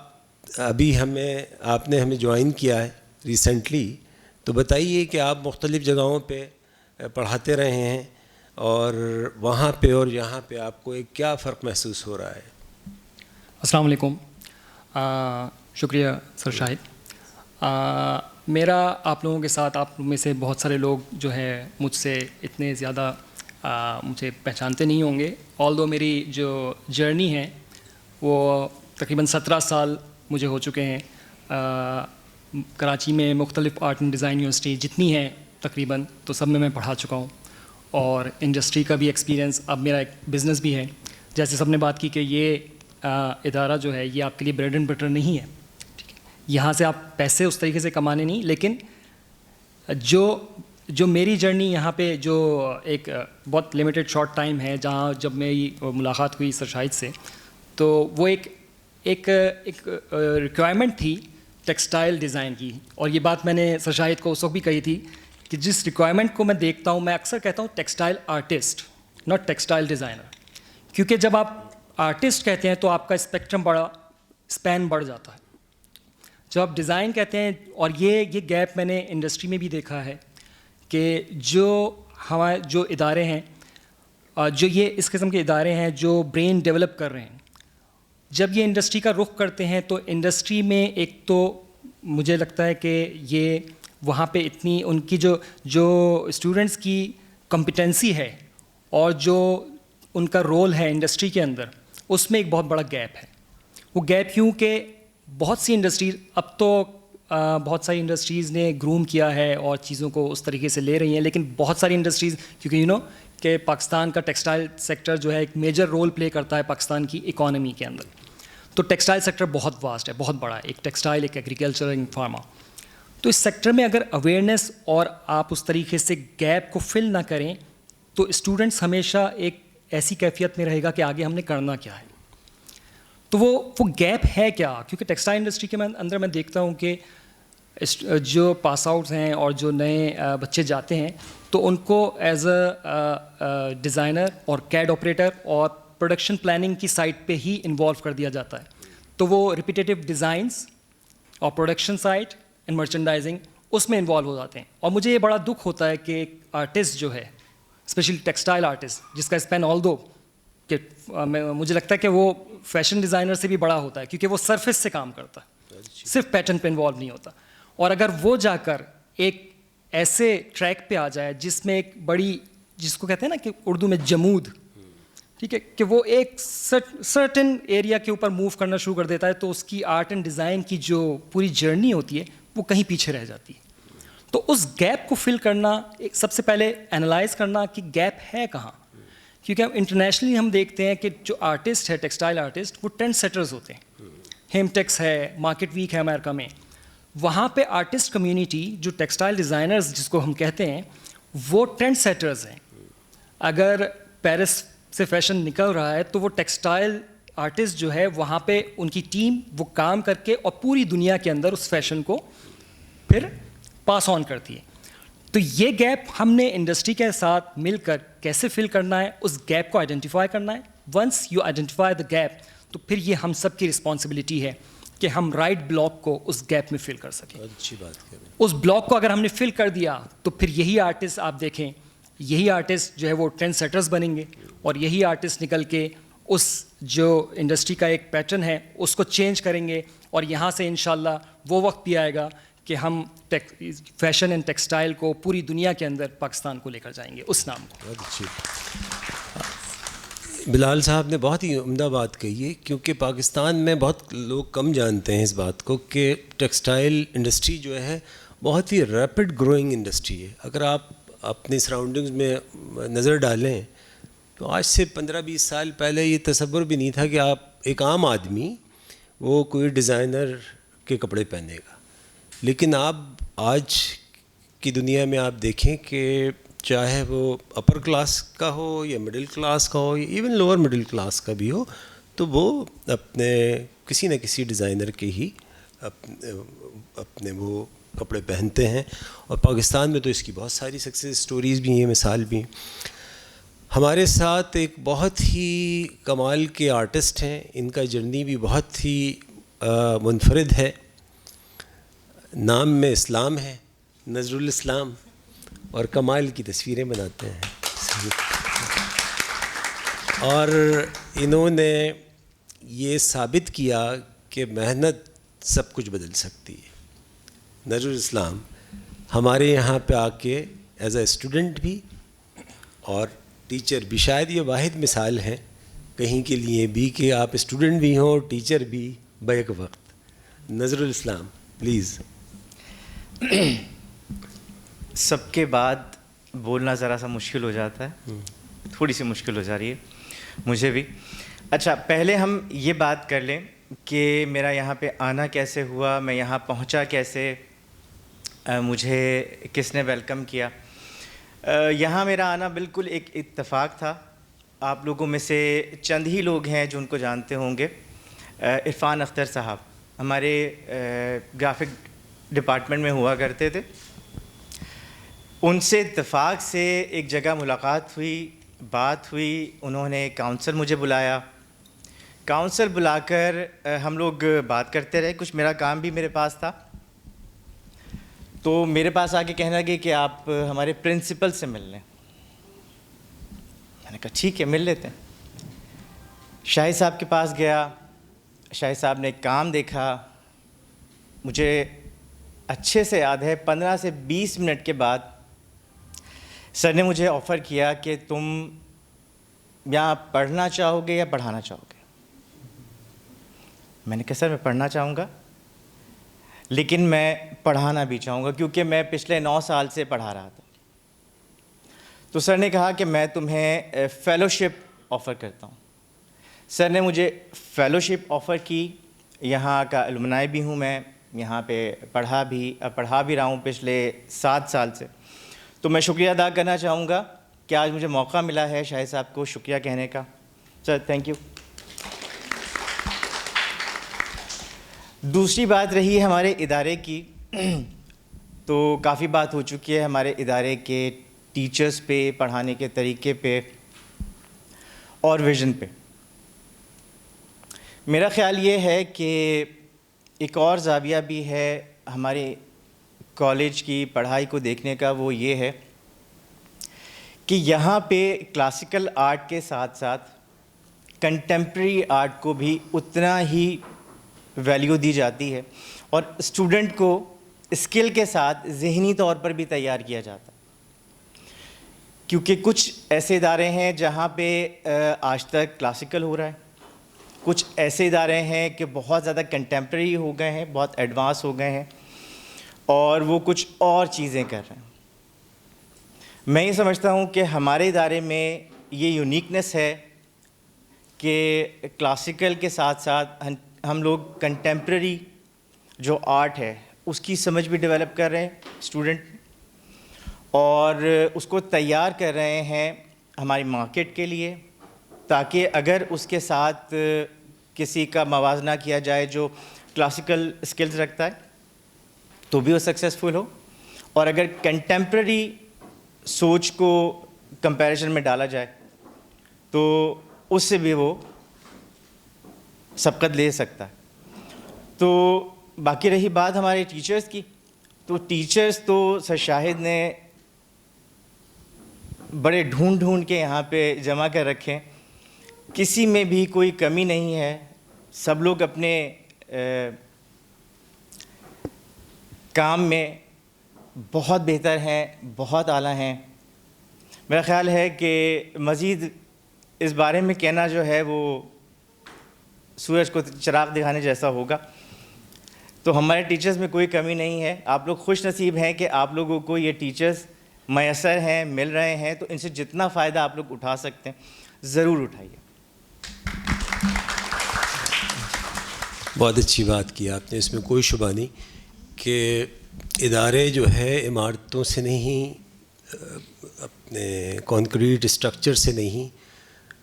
ابھی آپ نے ہمیں جوائن کیا ہے ریسنٹلی، تو بتائیے کہ آپ مختلف جگہوں پہ پڑھاتے رہے ہیں، اور وہاں پہ اور یہاں پہ آپ کو ایک کیا فرق محسوس ہو رہا ہے؟ السلام علیکم. شکریہ سر شاہد. میرا آپ لوگوں کے ساتھ، آپ میں سے بہت سارے لوگ جو ہے مجھ سے اتنے زیادہ مجھے پہچانتے نہیں ہوں گے، آلدو میری جو جرنی ہے وہ تقریباً 17 سال مجھے ہو چکے ہیں. کراچی میں مختلف آرٹ اینڈ ڈیزائن یونیورسٹی جتنی ہیں تقریباً، تو سب میں پڑھا چکا ہوں، اور انڈسٹری کا بھی ایکسپیرینس. اب میرا ایک بزنس بھی ہے. جیسے سب نے بات کی کہ یہ ادارہ جو ہے یہ آپ کے لیے بریڈ اینڈ بٹر نہیں ہے، ٹھیک ہے، یہاں سے آپ پیسے اس طریقے سے کمانے نہیں، لیکن جو میری جرنی یہاں پہ جو ایک بہت لمیٹڈ شارٹ ٹائم ہے جہاں جب میری ملاقات ہوئی سر شاہد سے، تو وہ ایک ریکوائرمنٹ تھی ٹیکسٹائل ڈیزائن کی. اور یہ بات میں نے سر شاہد کو اس وقت بھی کہی تھی کہ جس ریکوائرمنٹ کو میں دیکھتا ہوں، میں اکثر کہتا ہوں textile artist, not textile designer. کیونکہ جب آپ آرٹسٹ کہتے ہیں تو آپ کا اسپیکٹرم اسپین بڑھ جاتا ہے. جب آپ ڈیزائن کہتے ہیں، اور یہ گیپ میں نے انڈسٹری میں بھی دیکھا ہے کہ جو ادارے ہیں، جو یہ اس قسم کے ادارے ہیں جو برین ڈیولپ کر رہے ہیں، جب یہ انڈسٹری کا رخ کرتے ہیں تو انڈسٹری میں ایک تو مجھے لگتا ہے کہ یہ وہاں پہ اتنی ان کی جو اسٹوڈنٹس کی کمپیٹنسی ہے اور جو ان کا رول ہے انڈسٹری کے اندر، اس میں ایک بہت بڑا گیپ ہے. وہ گیپ کیوں کہ بہت سی انڈسٹریز، اب تو بہت ساری انڈسٹریز نے گروم کیا ہے اور چیزوں کو اس طریقے سے لے رہی ہیں، لیکن بہت ساری انڈسٹریز، کیونکہ کہ پاکستان کا ٹیکسٹائل سیکٹر جو ہے ایک میجر رول پلے کرتا ہے پاکستان کی اکانومی کے اندر. تو ٹیکسٹائل سیکٹر بہت واسٹ ہے، بہت بڑا ہے، ایک ٹیکسٹائل، ایک ایگریکلچر، ایک فارما. تو اس سیکٹر میں اگر اویئرنیس اور آپ اس طریقے سے گیپ کو فل نہ کریں تو اسٹوڈنٹس ہمیشہ ایک ایسی کیفیت میں رہے گا کہ آگے ہم نے کرنا کیا ہے. تو وہ گیپ ہے کیا؟ کیونکہ ٹیکسٹائل انڈسٹری کے اندر میں دیکھتا ہوں کہ جو پاس آؤٹس ہیں اور جو نئے بچے جاتے ہیں تو ان کو ایز اے ڈیزائنر اور کیڈ آپریٹر اور پروڈکشن پلاننگ کی سائٹ پہ ہی انوالو کر دیا جاتا ہے. تو وہ ریپیٹیو ڈیزائنس اور پروڈکشن سائٹ اینڈ مرچنڈائزنگ اس میں انوالو ہو جاتے ہیں. اور مجھے یہ بڑا دکھ ہوتا ہے کہ ایک آرٹسٹ جو ہے، اسپیشلی ٹیکسٹائل آرٹسٹ، جس کا اسپین آلدو کہ مجھے لگتا ہے کہ وہ فیشن ڈیزائنر سے بھی بڑا ہوتا ہے کیونکہ وہ سرفیس سے کام کرتا ہے، صرف پیٹرن پہ انوالو نہیں ہوتا. اور اگر وہ جا کر ایک ایسے ٹریک پہ آ جائے جس میں ایک بڑی، جس کو کہتے ہیں نا کہ اردو میں ٹھیک ہے, کہ وہ ایک سرٹن ایریا کے اوپر موو کرنا شروع کر دیتا ہے, تو اس کی آرٹ اینڈ ڈیزائن کی جو پوری جرنی ہوتی ہے وہ کہیں پیچھے رہ جاتی ہے. تو اس گیپ کو فل کرنا, سب سے پہلے انالائز کرنا کہ گیپ ہے کہاں, کیونکہ انٹرنیشنلی ہم دیکھتے ہیں کہ جو آرٹسٹ ہے, ٹیکسٹائل آرٹسٹ, وہ ٹرینڈ سیٹرز ہوتے ہیں. ہیم ٹیکس ہے, مارکیٹ ویک ہے امریکہ میں, وہاں پہ آرٹسٹ کمیونٹی جو ٹیکسٹائل ڈیزائنرز جس کو ہم کہتے ہیں وہ ٹرینڈ سیٹرز ہیں. اگر پیرس سے فیشن نکل رہا ہے تو وہ ٹیکسٹائل آرٹسٹ جو ہے وہاں پہ ان کی ٹیم وہ کام کر کے اور پوری دنیا کے اندر اس فیشن کو پھر پاس آن کرتی ہے. تو یہ گیپ ہم نے انڈسٹری کے ساتھ مل کر کیسے فل کرنا ہے, اس گیپ کو آئیڈینٹیفائی کرنا ہے. Once you identify the gap, تو پھر یہ ہم سب کی رسپانسبلٹی ہے کہ ہم رائٹ بلاک کو اس گیپ میں فل کر سکیں. اچھی بات کر رہے ہیں. اس بلاک کو اگر ہم نے فل کر دیا تو پھر یہی آرٹسٹ آپ دیکھیں, یہی آرٹسٹ جو ہے وہ ٹرینڈ سیٹرز بنیں گے, اور یہی آرٹسٹ نکل کے اس جو انڈسٹری کا ایک پیٹرن ہے اس کو چینج کریں گے, اور یہاں سے انشاءاللہ وہ وقت بھی آئے گا کہ ہم فیشن اینڈ ٹیکسٹائل کو پوری دنیا کے اندر پاکستان کو لے کر جائیں گے, اس نام کو. بہت اچھی. بلال صاحب نے بہت ہی عمدہ بات کہی ہے, کیونکہ پاکستان میں بہت لوگ کم جانتے ہیں اس بات کو کہ ٹیکسٹائل انڈسٹری جو ہے بہت ہی ریپڈ گروئنگ انڈسٹری ہے. اگر آپ اپنی سراؤنڈنگز میں نظر ڈالیں تو آج سے 15-20 سال پہلے یہ تصور بھی نہیں تھا کہ آپ ایک عام آدمی وہ کوئی ڈیزائنر کے کپڑے پہنے گا. لیکن آپ آج کی دنیا میں آپ دیکھیں کہ چاہے وہ اپر کلاس کا ہو یا مڈل کلاس کا ہو یا ایون لوور مڈل کلاس کا بھی ہو, تو وہ اپنے کسی نہ کسی ڈیزائنر کے ہی اپنے وہ کپڑے پہنتے ہیں. اور پاکستان میں تو اس کی بہت ساری سکسیز سٹوریز بھی ہیں, مثال بھی. ہمارے ساتھ ایک بہت ہی کمال کے آرٹسٹ ہیں, ان کا جرنی بھی بہت ہی منفرد ہے. نام میں اسلام ہے, نظر الاسلام, اور کمال کی تصویریں بناتے ہیں. اور انہوں نے یہ ثابت کیا کہ محنت سب کچھ بدل سکتی ہے. نظر الاسلام ہمارے یہاں پہ آ کے ایز اے اسٹوڈنٹ بھی اور ٹیچر بھی, شاید یہ واحد مثال ہے کہیں کے لیے بھی کہ آپ اسٹوڈنٹ بھی ہوں ٹیچر بھی بیک وقت. نظر الاسلام پلیز. سب کے بعد بولنا ذرا سا مشکل ہو جاتا ہے, تھوڑی سی مشکل ہو جا رہی ہے مجھے بھی. اچھا, پہلے ہم یہ بات کر لیں کہ میرا یہاں پہ آنا کیسے ہوا, میں یہاں پہنچا کیسے, مجھے کس نے ویلکم کیا. یہاں میرا آنا بالکل ایک اتفاق تھا. آپ لوگوں میں سے چند ہی لوگ ہیں جو ان کو جانتے ہوں گے. عرفان اختر صاحب ہمارے گرافک ڈپارٹمنٹ میں ہوا کرتے تھے. ان سے اتفاق سے ایک جگہ ملاقات ہوئی, بات ہوئی, انہوں نے کاؤنسل مجھے بلایا. کاؤنسل بلا کر ہم لوگ بات کرتے رہے, کچھ میرا کام بھی میرے پاس تھا. تو میرے پاس آ کے کہنے لگے کہ آپ ہمارے پرنسپل سے مل لیں. میں نے کہا ٹھیک ہے مل لیتے ہیں. شاہد صاحب کے پاس گیا, شاہد صاحب نے ایک کام دیکھا. مجھے اچھے سے یاد ہے 15 سے 20 منٹ کے بعد سر نے مجھے آفر کیا کہ تم یہاں پڑھنا چاہو گے یا پڑھانا چاہو گے. میں نے کہا سر میں پڑھنا چاہوں گا, لیکن میں پڑھانا بھی چاہوں گا کیونکہ میں پچھلے 9 سال سے پڑھا رہا تھا. تو سر نے کہا کہ میں تمہیں فیلوشپ آفر کرتا ہوں. سر نے مجھے فیلوشپ آفر کی. یہاں کا الومنائی بھی ہوں میں, یہاں پہ پڑھا بھی رہا ہوں پچھلے 7 سال سے. تو میں شکریہ ادا کرنا چاہوں گا کہ آج مجھے موقع ملا ہے شاہد صاحب کو شکریہ کہنے کا. Sir thank you. دوسری بات رہی ہمارے ادارے کی, تو کافی بات ہو چکی ہے ہمارے ادارے کے ٹیچرز پہ, پڑھانے کے طریقے پہ اور ویژن پہ. میرا خیال یہ ہے کہ ایک اور زاویہ بھی ہے ہمارے کالج کی پڑھائی کو دیکھنے کا, وہ یہ ہے کہ یہاں پہ کلاسیکل آرٹ کے ساتھ ساتھ کنٹمپریری آرٹ کو بھی اتنا ہی ویلیو دی جاتی ہے, اور اسٹوڈنٹ کو اسکل کے ساتھ ذہنی طور پر بھی تیار کیا جاتا ہے. کیونکہ کچھ ایسے ادارے ہیں جہاں پہ آج تک کلاسیکل ہو رہا ہے, کچھ ایسے ادارے ہیں کہ بہت زیادہ کنٹمپریری ہو گئے ہیں, بہت ایڈوانس ہو گئے ہیں, اور وہ کچھ اور چیزیں کر رہے ہیں. میں یہ سمجھتا ہوں کہ ہمارے ادارے میں یہ یونیکنیس ہے کہ کلاسیکل کے ساتھ ساتھ ہم لوگ کنٹمپریری جو آرٹ ہے اس کی سمجھ بھی ڈیولپ کر رہے ہیں اسٹوڈنٹ, اور اس کو تیار کر رہے ہیں ہماری مارکیٹ کے لیے, تاکہ اگر اس کے ساتھ کسی کا موازنہ کیا جائے جو کلاسیکل اسکلز رکھتا ہے تو بھی وہ سکسیزفل ہو, اور اگر کنٹمپریری سوچ کو کمپیریزن میں ڈالا جائے تو اس سے بھی وہ سبقت لے سکتا ہے. تو باقی رہی بات ہمارے ٹیچرز کی, تو ٹیچرز تو سر شاہد نے بڑے ڈھونڈ کے یہاں پہ جمع کر رکھے, کسی میں بھی کوئی کمی نہیں ہے, سب لوگ اپنے کام میں بہت بہتر ہیں, بہت اعلیٰ ہیں. میرا خیال ہے کہ مزید اس بارے میں کہنا جو ہے وہ سورج کو چراغ دکھانے جیسا ہوگا. تو ہمارے ٹیچرز میں کوئی کمی نہیں ہے. آپ لوگ خوش نصیب ہیں کہ آپ لوگوں کو یہ ٹیچرز میسر ہیں, مل رہے ہیں, تو ان سے جتنا فائدہ آپ لوگ اٹھا سکتے ہیں ضرور اٹھائیے. بہت اچھی بات کی آپ نے, اس میں کوئی شبہ نہیں کہ ادارے جو ہے عمارتوں سے نہیں, اپنے کانکریٹ اسٹرکچر سے نہیں,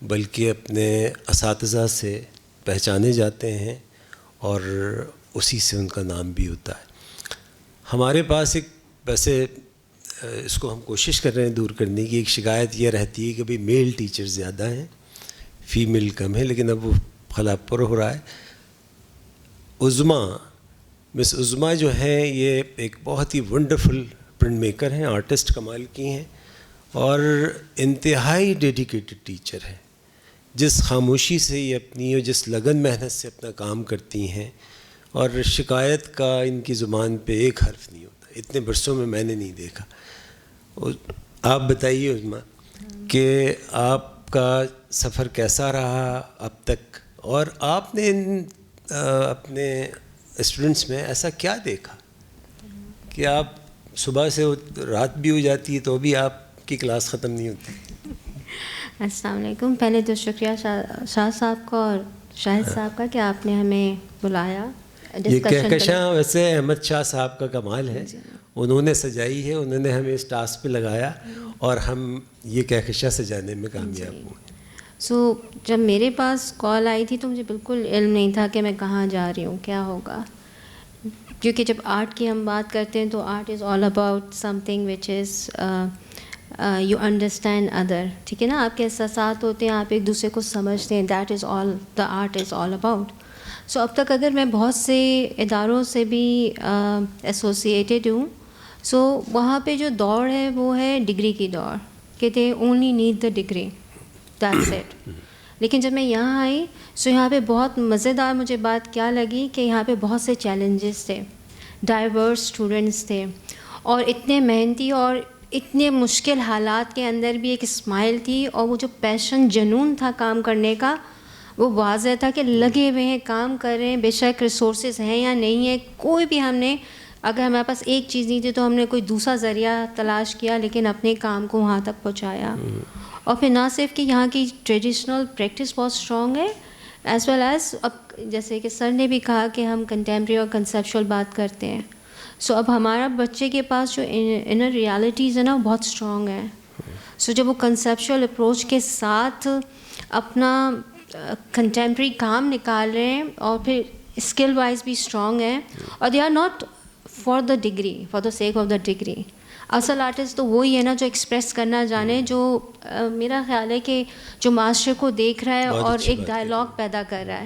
بلکہ اپنے اساتذہ سے پہچانے جاتے ہیں اور اسی سے ان کا نام بھی ہوتا ہے. ہمارے پاس ایک, ویسے اس کو ہم کوشش کر رہے ہیں دور کرنے کی, ایک شکایت یہ رہتی ہے کہ بھئی میل ٹیچر زیادہ ہیں, فیمیل کم ہے, لیکن اب وہ خلا پر ہو رہا ہے. مس عظما جو ہیں یہ ایک بہت ہی ونڈرفل پرنٹ میکر ہیں, آرٹسٹ کمال کی ہیں, اور انتہائی ڈیڈیکیٹڈ ٹیچر ہیں. جس خاموشی سے یہ اپنی اور جس لگن محنت سے اپنا کام کرتی ہیں, اور شکایت کا ان کی زبان پہ ایک حرف نہیں ہوتا. اتنے برسوں میں نے نہیں دیکھا. آپ بتائیے عظما کہ آپ کا سفر کیسا رہا اب تک, اور آپ نے اپنے اسٹوڈنٹس میں ایسا کیا دیکھا کہ آپ صبح سے رات بھی ہو جاتی ہے تو بھی آپ کی کلاس ختم نہیں ہوتی؟ السلام علیکم. پہلے تو شکریہ شاہ صاحب کا اور شاہد صاحب کا کہ آپ نے ہمیں بلایا. یہ کہکشاں ویسے احمد شاہ صاحب کا کمال ہے, انہوں نے سجائی ہے, انہوں نے ہمیں اس ٹاسک پہ لگایا اور ہم یہ کہکشاں سجانے میں کامیاب ہوئے. جب میرے پاس کال آئی تھی تو مجھے بالکل علم نہیں تھا کہ میں کہاں جا رہی ہوں, کیا ہوگا, کیونکہ جب آرٹ کی ہم بات کرتے ہیں تو art is all about some thing which is you understand other, ٹھیک ہے نا, آپ کے احساسات ہوتے ہیں, آپ ایک دوسرے کو سمجھتے ہیں, that is all the art is all about. So اب تک اگر میں بہت سے اداروں سے بھی ایسوسیٹیڈ ہوں, سو وہاں پہ جو دوڑ ہے وہ ہے ڈگری کی دوڑ, کہ they only need the degree, that's it. لیکن جب میں یہاں آئی سو یہاں پہ بہت مزیدار مجھے بات کیا لگی کہ یہاں پہ بہت سے چیلنجز تھے, ڈائیورس اسٹوڈنٹس تھے, اور اتنے محنتی اور اتنے مشکل حالات کے اندر بھی ایک اسمائل تھی, اور وہ جو پیشن جنون تھا کام کرنے کا وہ واضح تھا کہ لگے ہوئے ہیں, کام کر رہے ہیں, بے شک ریسورسز ہیں یا نہیں ہے, کوئی بھی ہم نے, اگر ہمارے پاس ایک چیز نہیں تھی تو ہم نے کوئی دوسرا ذریعہ تلاش کیا, لیکن اپنے کام کو وہاں تک پہنچایا. اور پھر نہ صرف کہ یہاں کی ٹریڈیشنل پریکٹس بہت اسٹرانگ ہے, ایز ویل ایز اب جیسے کہ سر نے بھی کہا کہ ہم کنٹمپریری اور کنسیپچول بات کرتے ہیں, سو اب ہمارا بچے کے پاس جو انر ریالٹیز ہے نا وہ بہت اسٹرانگ ہے. سو جب وہ کنسیپچول اپروچ کے ساتھ اپنا کنٹمپریری کام نکال رہے ہیں, اور پھر اسکل وائز بھی اسٹرانگ ہیں, اور they are not for the degree, for the sake of the degree. اصل آرٹسٹ تو وہی ہے نا جو ایکسپریس کرنا جانے, جو میرا خیال ہے کہ جو معاشرے کو دیکھ رہا ہے اور ایک ڈائلاگ پیدا کر رہا ہے,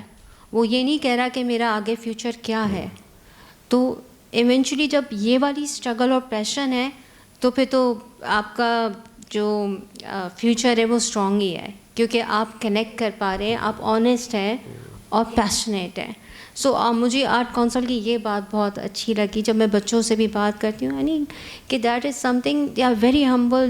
وہ یہ نہیں کہہ رہا کہ میرا آگے فیوچر کیا ہے. تو ایونچولی جب یہ والی اسٹرگل اور پیشن ہے تو پھر تو آپ کا جو فیوچر ہے وہ اسٹرانگ ہی ہے, کیونکہ آپ کنیکٹ کر پا رہے ہیں, آپ آنیسٹ ہیں اور پیشنیٹ ہیں. سو مجھے آرٹ کونسل کی یہ بات بہت اچھی لگی جب میں بچوں سے بھی بات کرتی ہوں, یعنی کہ that is something, they are very humble,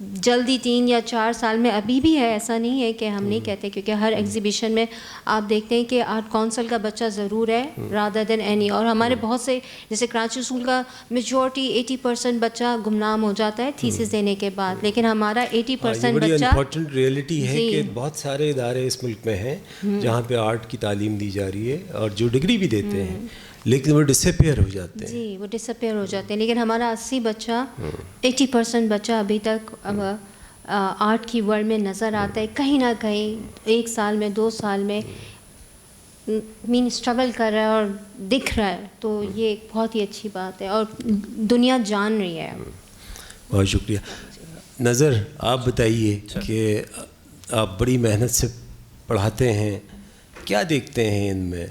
جلدی 3 یا 4 سال میں ابھی بھی ہے, ایسا نہیں ہے کہ ہم نہیں کہتے, کیونکہ ہر ایگزیبیشن میں آپ دیکھتے ہیں کہ آرٹ کونسل کا بچہ ضرور ہے رادر دین اینی. اور ہمارے بہت سے جیسے کراچی اسکول کا میجورٹی 80% بچہ گمنام ہو جاتا ہے تھیسس دینے کے بعد, لیکن ہمارا 80% بڑی بچہ امپورٹنٹ ریئلٹی ہے کہ بہت سارے ادارے اس ملک میں ہیں جہاں پہ آرٹ کی تعلیم دی جا رہی ہے اور جو ڈگری بھی دیتے ہیں, لیکن وہ ڈس اپیئر ہو جاتے ہیں. جی وہ ڈس اپیئر ہو جاتے ہیں, لیکن ہمارا 80% بچہ ابھی تک آرٹ کی ورلڈ میں نظر آتا ہے کہیں نہ کہیں, 1 سال میں 2 سال میں اسٹرگل کر رہا ہے اور دکھ رہا ہے. تو یہ ایک بہت ہی اچھی بات ہے اور دنیا جان رہی ہے. بہت شکریہ. نظر آپ بتائیے کہ آپ بڑی محنت سے پڑھاتے ہیں, کیا دیکھتے ہیں ان میں؟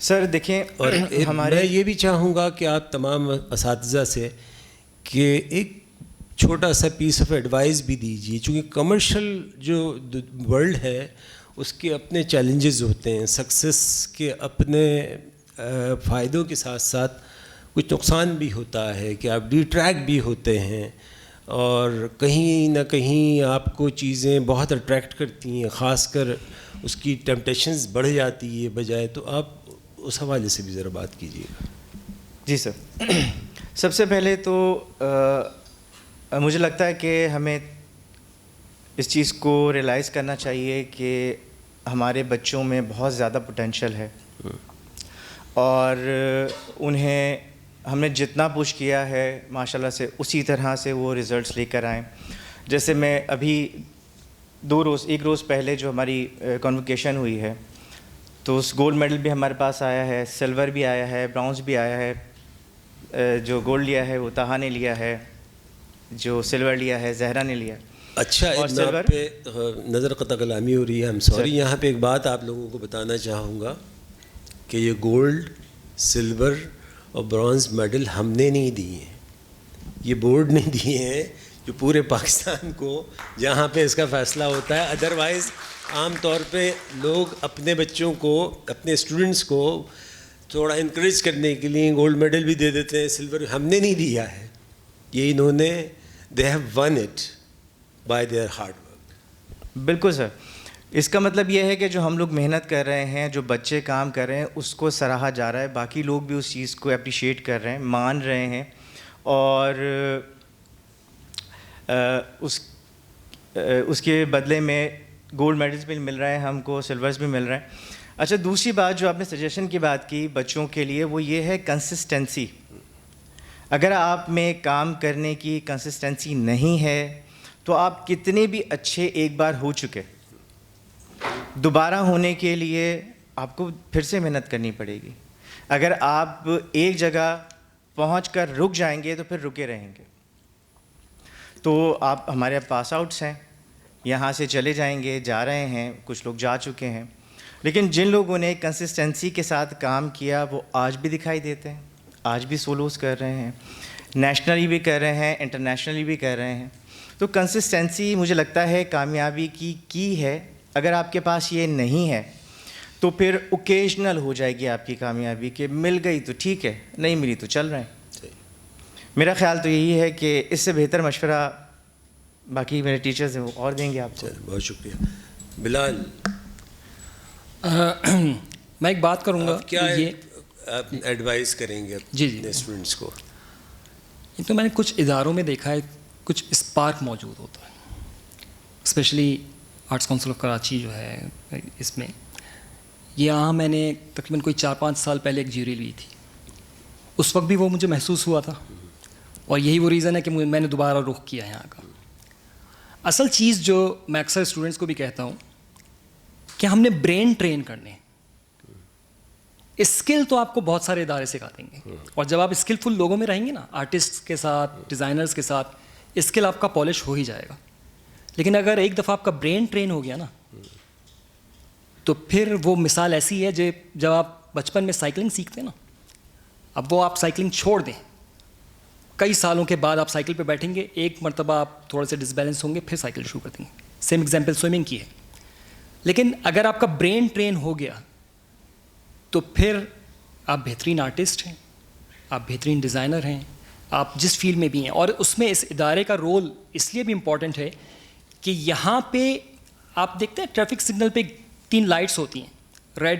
سر دیکھیں, اور میں یہ بھی چاہوں گا کہ آپ تمام اساتذہ سے کہ ایک چھوٹا سا پیس آف ایڈوائز بھی دیجیے, چونکہ کمرشل جو ورلڈ ہے اس کے اپنے چیلنجز ہوتے ہیں, سکسیس کے اپنے فائدوں کے ساتھ ساتھ کچھ نقصان بھی ہوتا ہے کہ آپ ڈی ٹریک بھی ہوتے ہیں اور کہیں نہ کہیں آپ کو چیزیں بہت اٹریکٹ کرتی ہیں, خاص کر اس کی ٹیمپٹیشنز بڑھ جاتی ہے بجائے. تو آپ اس حوالے سے بھی ذرا بات کیجیے گا. جی سر, سب سے پہلے تو مجھے لگتا ہے کہ ہمیں اس چیز کو ریئلائز کرنا چاہیے کہ ہمارے بچوں میں بہت زیادہ پوٹینشیل ہے اور انہیں ہم نے جتنا پش کیا ہے ماشاءاللہ سے اسی طرح سے وہ ریزلٹس لے کر آئیں. جیسے میں ابھی 1 روز پہلے جو ہماری کنوکیشن ہوئی ہے تو اس گولڈ میڈل بھی ہمارے پاس آیا ہے, سلور بھی آیا ہے, برانز بھی آیا ہے. جو گولڈ لیا ہے وہ تہا نے لیا ہے, جو سلور لیا ہے زہرا نے لیا. اچھا, اور سلور پہ نظر قطع کلامی ہو رہی ہے, ہم سوری. یہاں پہ ایک بات آپ لوگوں کو بتانا چاہوں گا کہ یہ گولڈ, سلور اور برانز میڈل ہم نے نہیں دیے ہیں, یہ بورڈ نے دیے ہیں جو پورے پاکستان کو جہاں پہ اس کا فیصلہ ہوتا ہے. ادروائز عام طور پہ لوگ اپنے بچوں کو, اپنے اسٹوڈنٹس کو تھوڑا انکریج کرنے کے لیے گولڈ میڈل بھی دے دیتے ہیں, سلور. ہم نے نہیں دیا ہے, یہ انہوں نے they have won it by their hard work. بالکل سر, اس کا مطلب یہ ہے کہ جو ہم لوگ محنت کر رہے ہیں, جو بچے کام کر رہے ہیں, اس کو سراہا جا رہا ہے. باقی لوگ بھی اس چیز کو اپریشیٹ کر رہے ہیں, مان رہے ہیں اور اس کے بدلے میں گولڈ میڈلز بھی مل رہے ہیں ہم کو, سلورز بھی مل رہے ہیں. اچھا, دوسری بات جو آپ نے سجیشن کی بات کی بچوں کے لیے, وہ یہ ہے کنسسٹنسی. اگر آپ میں کام کرنے کی کنسسٹنسی نہیں ہے تو آپ کتنے بھی اچھے ایک بار ہو چکے, دوبارہ ہونے کے لیے آپ کو پھر سے محنت کرنی پڑے گی. اگر آپ ایک جگہ پہنچ کر رک جائیں گے تو پھر رکے رہیں گے. تو آپ ہمارے پاس آؤٹس ہیں, یہاں سے چلے جائیں گے, جا رہے ہیں, کچھ لوگ جا چکے ہیں, لیکن جن لوگوں نے کنسسٹنسی کے ساتھ کام کیا وہ آج بھی دکھائی دیتے ہیں, آج بھی سولوز کر رہے ہیں, نیشنلی بھی کر رہے ہیں, انٹرنیشنلی بھی کر رہے ہیں. تو کنسسٹنسی مجھے لگتا ہے کامیابی کی ہے. اگر آپ کے پاس یہ نہیں ہے تو پھر اوکیجنل ہو جائے گی آپ کی کامیابی, کہ مل گئی تو ٹھیک ہے, نہیں ملی تو چل رہے ہیں. میرا خیال تو یہی ہے کہ اس سے بہتر مشورہ باقی میرے ٹیچرز ہیں وہ اور دیں گے آپ کو. بہت شکریہ. بلال, میں ایک بات کروں گا, کیا یہ آپ ایڈوائز کریں گے اپنے اسٹوڈنٹس کو؟ یہ تو میں نے کچھ اداروں میں دیکھا ہے کچھ اسپارک موجود ہوتا ہے, especially arts council of Karachi جو ہے اس میں. یہاں میں نے تقریباً کوئی 4-5 سال پہلے ایک جیوری لی تھی, اس وقت بھی وہ مجھے محسوس ہوا تھا اور یہی وہ ریزن ہے کہ میں نے دوبارہ رخ کیا یہاں کا. اصل چیز جو میں اکثر اسٹوڈنٹس کو بھی کہتا ہوں کہ ہم نے برین ٹرین کرنے, اسکل تو آپ کو بہت سارے ادارے سکھا دیں گے, اور جب آپ اسکلفل لوگوں میں رہیں گے نا, آرٹسٹ کے ساتھ, ڈیزائنرز کے ساتھ, اسکل آپ کا پالش ہو ہی جائے گا. لیکن اگر ایک دفعہ آپ کا برین ٹرین ہو گیا نا تو پھر وہ مثال ایسی ہے جب آپ بچپن میں سائیکلنگ سیکھتے ہیں نا, اب وہ آپ سائیکلنگ چھوڑ دیں, کئی سالوں کے بعد آپ سائیکل پہ بیٹھیں گے, ایک مرتبہ آپ تھوڑے سے ڈس بیلنس ہوں گے, پھر سائیکل شروع کر دیں گے. سیم ایگزامپل سوئمنگ کی ہے. لیکن اگر آپ کا برین ٹرین ہو گیا تو پھر آپ بہترین آرٹسٹ ہیں, آپ بہترین ڈیزائنر ہیں, آپ جس فیلڈ میں بھی ہیں. اور اس میں اس ادارے کا رول اس لیے بھی امپورٹنٹ ہے کہ یہاں پہ آپ دیکھتے ہیں ٹریفک سگنل پہ 3 لائٹس ہوتی ہیں, ریڈ,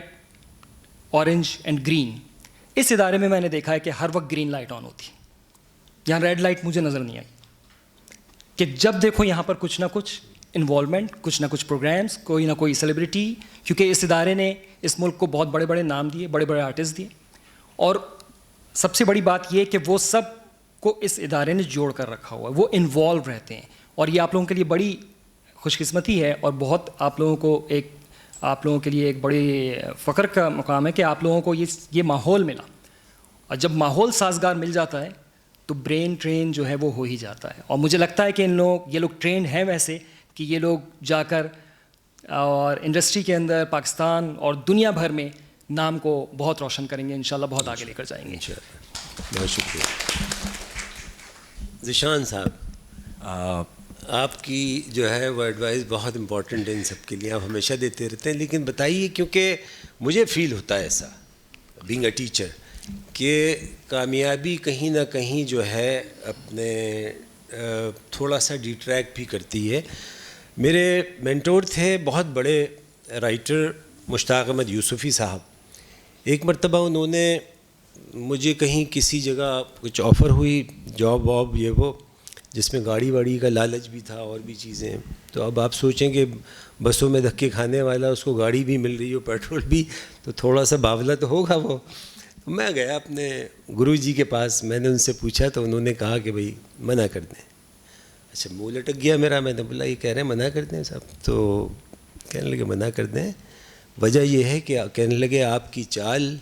اورنج اینڈ گرین. اس ادارے میں نے دیکھا ہے کہ ہر وقت گرین لائٹ آن ہوتی ہے. یہاں ریڈ لائٹ مجھے نظر نہیں آئی, کہ جب دیکھو یہاں پر کچھ نہ کچھ انوالومنٹ, کچھ نہ کچھ پروگرامس, کوئی نہ کوئی سیلیبریٹی, کیونکہ اس ادارے نے اس ملک کو بہت بڑے بڑے نام دیے, بڑے بڑے آرٹسٹ دیے. اور سب سے بڑی بات یہ کہ وہ سب کو اس ادارے نے جوڑ کر رکھا ہوا ہے, وہ انوالو رہتے ہیں. اور یہ آپ لوگوں کے لیے بڑی خوش قسمتی ہے, اور بہت آپ لوگوں کے لیے ایک بڑی فخر کا مقام ہے کہ آپ لوگوں کو یہ ماحول ملا. اور جب ماحول سازگار مل جاتا ہے تو برین ٹرین جو ہے وہ ہو ہی جاتا ہے. اور مجھے لگتا ہے کہ یہ لوگ ٹرینڈ ہیں ویسے, کہ یہ لوگ جا کر اور انڈسٹری کے اندر پاکستان اور دنیا بھر میں نام کو بہت روشن کریں گے انشاءاللہ, بہت آگے لے کر جائیں گے. بہت شکریہ. ذیشان صاحب, آپ کی جو ہے وہ ایڈوائس بہت امپورٹنٹ ہے ان سب کے لیے, آپ ہمیشہ دیتے رہتے ہیں, لیکن بتائیے, کیونکہ مجھے فیل ہوتا ہے ایسا بینگ اے ٹیچر کہ کامیابی کہیں نہ کہیں جو ہے اپنے تھوڑا سا ڈیٹریکٹ بھی کرتی ہے. میرے مینٹور تھے بہت بڑے رائٹر مشتاق احمد یوسفی صاحب. ایک مرتبہ انہوں نے مجھے کہیں کسی جگہ کچھ آفر ہوئی, جاب واب یہ وہ, جس میں گاڑی واڑی کا لالچ بھی تھا اور بھی چیزیں. تو اب آپ سوچیں کہ بسوں میں دھکے کھانے والا, اس کو گاڑی بھی مل رہی ہو, پیٹرول بھی, تو تھوڑا سا باولا تو ہوگا وہ. میں گیا اپنے گرو جی کے پاس, میں نے ان سے پوچھا تو انہوں نے کہا کہ بھائی منع کر دیں. اچھا, منہ لٹک گیا میرا, میں نے بولا یہ کہہ رہے ہیں منع کر دیں صاحب. تو کہنے لگے منع کر دیں, وجہ یہ ہے کہ کہنے لگے آپ کی چال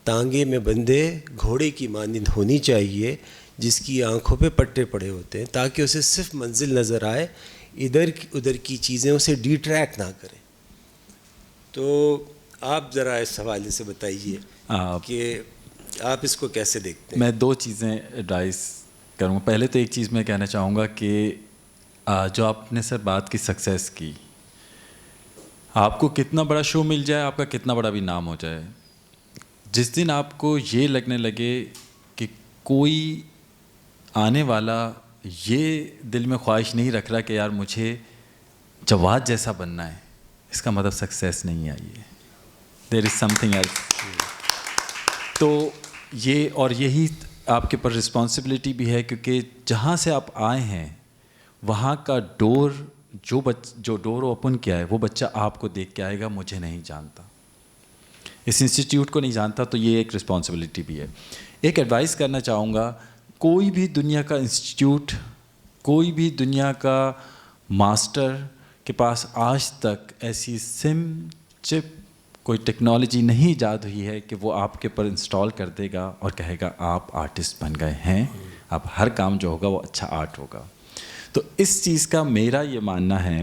تانگے میں بندھے گھوڑے کی مانند ہونی چاہیے, جس کی آنکھوں پہ پٹے پڑے ہوتے ہیں, تاکہ اسے صرف منزل نظر آئے, ادھر کی چیزیں اسے ڈیٹریکٹ نہ کریں. تو آپ ذرا اس حوالے سے بتائیے کہ آپ اس کو کیسے دیکھتے ہیں. میں 2 چیزیں ایڈوائز کروں گا. پہلے تو ایک چیز میں کہنا چاہوں گا کہ جو آپ نے سر بات کی سکسیس کی, آپ کو کتنا بڑا شو مل جائے, آپ کا کتنا بڑا بھی نام ہو جائے, جس دن آپ کو یہ لگنے لگے کہ کوئی آنے والا یہ دل میں خواہش نہیں رکھ رہا کہ یار مجھے جواد جیسا بننا ہے, اس کا مطلب سکسیس نہیں آئی ہے. دیر از سم تھنگ ایلس. تو یہ اور یہی آپ کے پر رسپانسبلٹی بھی ہے, کیونکہ جہاں سے آپ آئے ہیں وہاں کا ڈور جو ڈور اوپن کیا ہے وہ بچہ آپ کو دیکھ کے آئے گا, مجھے نہیں جانتا, اس انسٹیٹیوٹ کو نہیں جانتا. تو یہ ایک رسپانسبلٹی بھی ہے. ایک ایڈوائز کرنا چاہوں گا, کوئی بھی دنیا کا انسٹیٹیوٹ, کوئی بھی دنیا کا ماسٹر کے پاس آج تک ایسی سم چپ کوئی ٹیکنالوجی نہیں ایجاد ہوئی ہے کہ وہ آپ کے پر انسٹال کر دے گا اور کہے گا آپ آرٹسٹ بن گئے ہیں, اب ہر کام جو ہوگا وہ اچھا آرٹ ہوگا. تو اس چیز کا میرا یہ ماننا ہے,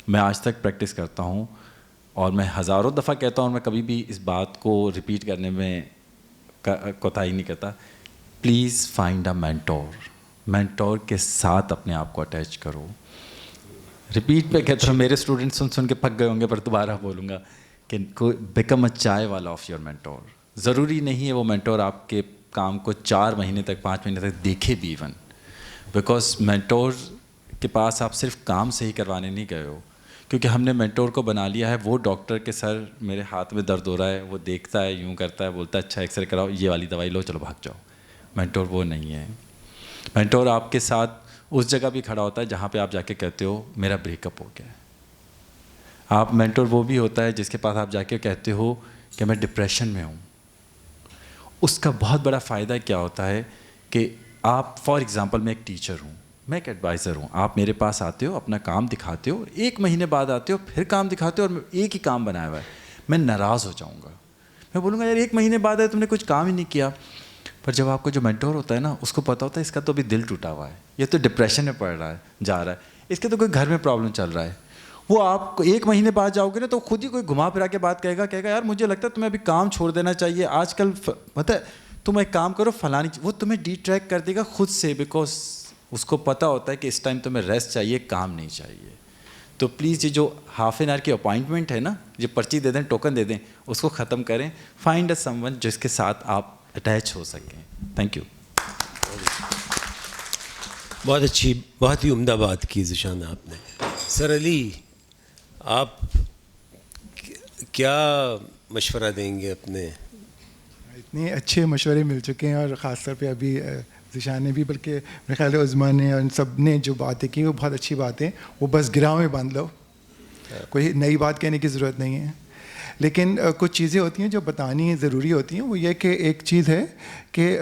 میں آج تک پریکٹس کرتا ہوں اور میں ہزاروں دفعہ کہتا ہوں, اور میں کبھی بھی اس بات کو ریپیٹ کرنے میں کوتاہی نہیں کرتا, پلیز فائنڈ اے مینٹور کے ساتھ اپنے آپ کو اٹیچ کرو. ریپیٹ پہ کہتا ہوں, میرے اسٹوڈنٹ سن کے پھک گئے ہوں گے, پر دوبارہ بولوں گا کہ بیکم اے چائے والا آف یور مینٹور. ضروری نہیں ہے وہ مینٹور آپ کے کام کو 4 مہینے تک 5 مہینے تک دیکھے بھی ایون, بیکاز مینٹور کے پاس آپ صرف کام سے ہی کروانے نہیں گئے ہو. کیونکہ ہم نے مینٹور کو بنا لیا ہے وہ ڈاکٹر کے سر میرے ہاتھ میں درد ہو رہا ہے, وہ دیکھتا ہے, یوں کرتا ہے, بولتا ہے اچھا ایکس رے کراؤ, یہ والی دوائی لو, چلو بھاگ جاؤ. مینٹور وہ نہیں ہے. مینٹور آپ کے ساتھ اس جگہ بھی کھڑا ہوتا ہے جہاں پہ آپ جا کے کہتے ہو میرا بریک اپ ہو گیا ہے. آپ مینٹور وہ بھی ہوتا ہے جس کے پاس آپ جا کے کہتے ہو کہ میں ڈپریشن میں ہوں. اس کا بہت بڑا فائدہ کیا ہوتا ہے کہ آپ, فار ایگزامپل میں ایک ٹیچر ہوں, میں ایک ایڈوائزر ہوں, آپ میرے پاس آتے ہو, اپنا کام دکھاتے ہو, 1 مہینے بعد آتے ہو, پھر کام دکھاتے ہو, اور ایک ہی کام بنایا ہوا ہے, میں ناراض ہو جاؤں گا. میں بولوں گا یار 1 مہینے بعد ہے, تم نے کچھ کام ہی نہیں کیا. پر جب آپ کو جو مینٹور ہوتا ہے نا, اس کو پتہ ہوتا ہے اس کا تو ابھی دل ٹوٹا ہوا ہے, یہ تو ڈپریشن میں پڑ رہا ہے, جا رہا ہے, اس کے تو کوئی گھر میں پرابلم چل رہا ہے. وہ آپ کو 1 مہینے بعد جاؤ گے نا تو خود ہی کوئی گھما پھرا کے بات کہے گا یار مجھے لگتا ہے تمہیں ابھی کام چھوڑ دینا چاہیے, آج کل پتہ ہے تم ایک کام کرو فلانی, وہ تمہیں ڈی ٹریک کر دے گا خود سے, بیکاز اس کو پتہ ہوتا ہے کہ اس ٹائم تمہیں ریسٹ چاہیے, کام نہیں چاہیے. تو پلیز یہ جو ½ این آور کی اپائنٹمنٹ ہے نا, یہ پرچی دے دیں, ٹوکن دے دیں, اس کو ختم کریں. فائنڈ اے سم ون جس کے ساتھ آپ اٹیچ ہو سکیں. Thank you. بہت ہی عمدہ بات کی ذیشان آپ نے. سر علی, آپ کیا مشورہ دیں گے اپنے؟ اتنے اچھے مشورے مل چکے ہیں, اور خاص طور پہ ابھی ذیشان نے بھی, بلکہ میرے خیال ہے عثمان نے اور ان سب نے جو باتیں کی وہ بہت اچھی باتیں, وہ بس گراؤں میں باندھ لو, کوئی نئی بات کہنے کی ضرورت نہیں ہے. لیکن کچھ چیزیں ہوتی ہیں جو بتانی ضروری ہوتی ہیں. وہ یہ کہ ایک چیز ہے کہ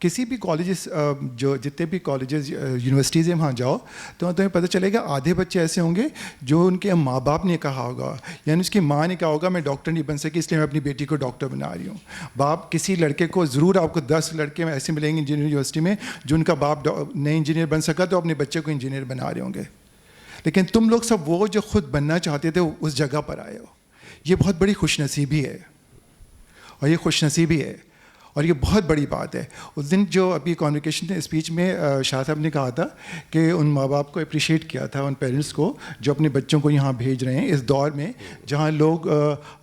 کسی بھی کالجز, جو جتنے بھی کالجز یونیورسٹیز ہیں وہاں جاؤ تو تمہیں پتہ چلے گا آدھے بچے ایسے ہوں گے جو ان کے ماں باپ نے کہا ہوگا, یعنی اس کی ماں نے کہا ہوگا میں ڈاکٹر نہیں بن سکی اس لیے میں اپنی بیٹی کو ڈاکٹر بنا رہی ہوں. باپ کسی لڑکے کو, ضرور آپ کو 10 لڑکے ایسے ملیں گے انجینئر یونیورسٹی میں جو ان کا باپ نہیں انجینئر بن سکا تو اپنے بچے کو انجینئر بنا رہے ہوں گے. لیکن تم لوگ سب وہ جو خود بننا چاہتے تھے اس جگہ پر آئے ہو. یہ بہت بڑی خوش نصیبی ہے, اور یہ خوش نصیبی ہے, اور یہ بہت بڑی بات ہے. اس دن جو ابھی کانوکیشن اسپیچ میں شاہ صاحب نے کہا تھا کہ ان ماں باپ کو اپریشیٹ کیا تھا, ان پیرنٹس کو جو اپنے بچوں کو یہاں بھیج رہے ہیں اس دور میں جہاں لوگ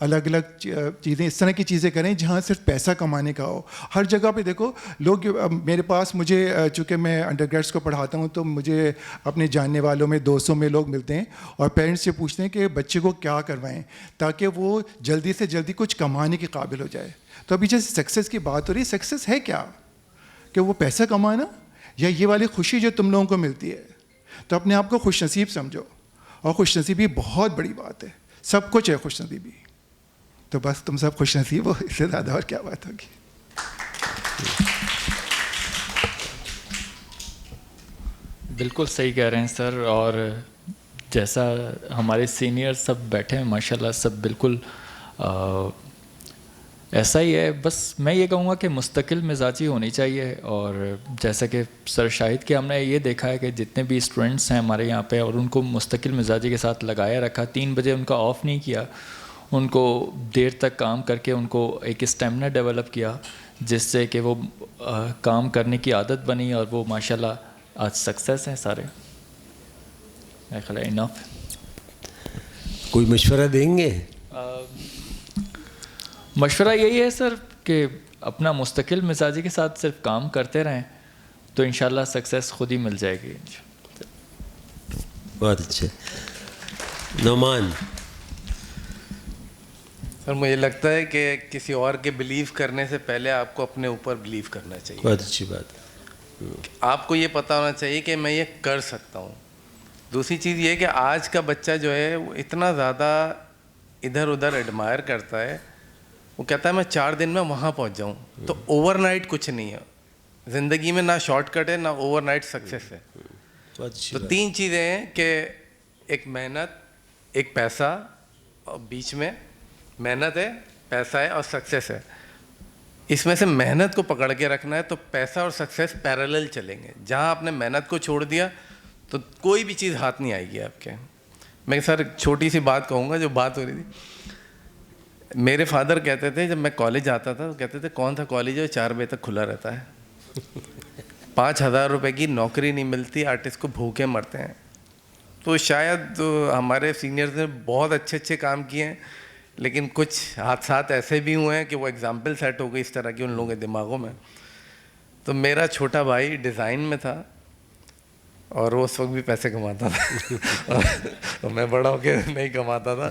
الگ الگ چیزیں, اس طرح کی چیزیں کریں جہاں صرف پیسہ کمانے کا ہو. ہر جگہ پہ دیکھو لوگ, میرے پاس مجھے چونکہ میں انڈر گریڈس کو پڑھاتا ہوں تو مجھے اپنے جاننے والوں میں 200 میں لوگ ملتے ہیں اور پیرنٹس سے پوچھتے ہیں کہ بچے کو کیا کروائیں تاکہ وہ جلدی سے جلدی کچھ کمانے کے قابل ہو جائے. تو ابھی جیسے سکسیز کی بات ہو رہی ہے, سکسیز ہے کیا؟ کہ وہ پیسہ کمانا یا یہ والی خوشی جو تم لوگوں کو ملتی ہے. تو اپنے آپ کو خوش نصیب سمجھو, اور خوش نصیبی بہت بڑی بات ہے, سب کچھ ہے خوش نصیبی. تو بس تم سب خوش نصیب ہو, اس سے زیادہ اور کیا بات ہوگی. بالکل صحیح کہہ رہے ہیں سر, اور جیسا ہمارے سینئر سب بیٹھے ہیں ماشاء اللہ, سب بالکل ایسا ہی ہے. بس میں یہ کہوں گا کہ مستقل مزاجی ہونی چاہیے. اور جیسا کہ سر شاہد کے ہم نے یہ دیکھا ہے کہ جتنے بھی اسٹوڈنٹس ہیں ہمارے یہاں پہ, اور ان کو مستقل مزاجی کے ساتھ لگایا رکھا, 3 بجے ان کا آف نہیں کیا, ان کو دیر تک کام کر کے ان کو ایک اسٹیمنا ڈیولپ کیا جس سے کہ وہ کام کرنے کی عادت بنی, اور وہ ماشاءاللہ آج سکسیس ہیں سارے. میرا خیال ہے انف. کوئی مشورہ دیں گے؟ مشورہ یہی ہے سر کہ اپنا مستقل مزاجی کے ساتھ صرف کام کرتے رہیں تو انشاءاللہ سکسیس خود ہی مل جائے گی. بہت اچھے. نعمان. سر مجھے لگتا ہے کہ کسی اور کے بلیو کرنے سے پہلے آپ کو اپنے اوپر بلیو کرنا چاہیے. بہت اچھی بات. آپ کو یہ پتہ ہونا چاہیے کہ میں یہ کر سکتا ہوں. دوسری چیز یہ کہ آج کا بچہ جو ہے وہ اتنا زیادہ ادھر ادھر ایڈمائر کرتا ہے, وہ کہتا ہے میں 4 دن میں وہاں پہنچ جاؤں. تو اوور نائٹ کچھ نہیں ہے زندگی میں, نہ شارٹ کٹ ہے نہ اوور نائٹ سکسیس ہے. تو 3 چیزیں ہیں کہ ایک محنت, ایک پیسہ, اور بیچ میں محنت ہے, پیسہ ہے اور سکسیس ہے. اس میں سے محنت کو پکڑ کے رکھنا ہے تو پیسہ اور سکسیس پیرالل چلیں گے. جہاں آپ نے محنت کو چھوڑ دیا تو کوئی بھی چیز ہاتھ نہیں آئے گی آپ کے. میں سر ایک چھوٹی سی بات کہوں گا, جو بات ہو رہی تھی, میرے فادر کہتے تھے جب میں کالج آتا تھا, کہتے تھے کون سا کالج ہے 4 بجے تک کھلا رہتا ہے, 5,000 روپے کی نوکری نہیں ملتی, آرٹسٹ کو بھوکے مرتے ہیں. تو شاید ہمارے سینئرز نے بہت اچھے کام کیے ہیں, لیکن کچھ حادثات ایسے بھی ہوئے ہیں کہ وہ ایگزامپل سیٹ ہو گئی اس طرح کی ان لوگوں کے دماغوں میں. تو میرا چھوٹا بھائی ڈیزائن میں تھا اور وہ اس وقت بھی پیسے کماتا تھا اور میں بڑا ہو کے نہیں کماتا تھا.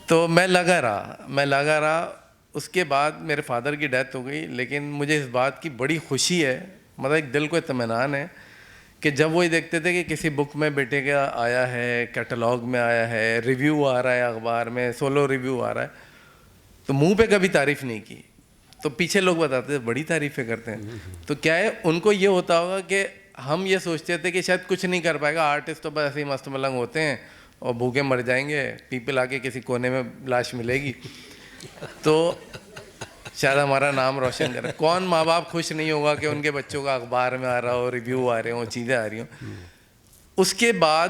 تو میں لگا رہا. اس کے بعد میرے فادر کی ڈیتھ ہو گئی, لیکن مجھے اس بات کی بڑی خوشی ہے, مطلب ایک دل کو اطمینان ہے کہ جب وہ یہ دیکھتے تھے کہ کسی بک میں بیٹے کا آیا ہے, کیٹلاگ میں آیا ہے, ریویو آ رہا ہے اخبار میں, سولو ریویو آ رہا ہے, تو منہ پہ کبھی تعریف نہیں کی, تو پیچھے لوگ بتاتے تھے بڑی تعریفیں کرتے ہیں. تو کیا ہے, ان کو یہ ہوتا ہوگا کہ ہم یہ سوچتے تھے کہ شاید کچھ نہیں کر پائے گا, آرٹسٹ تو بس ایسے ہی مست ملنگ ہوتے ہیں اور بھوکے مر جائیں گے, پیپل آ کے کسی کونے میں لاش ملے گی تو شاید ہمارا نام روشن کرے. کون ماں باپ خوش نہیں ہوگا کہ ان کے بچوں کا اخبار میں آ رہا ہو, ریویو آ رہے ہوں, چیزیں آ رہی ہوں. اس کے بعد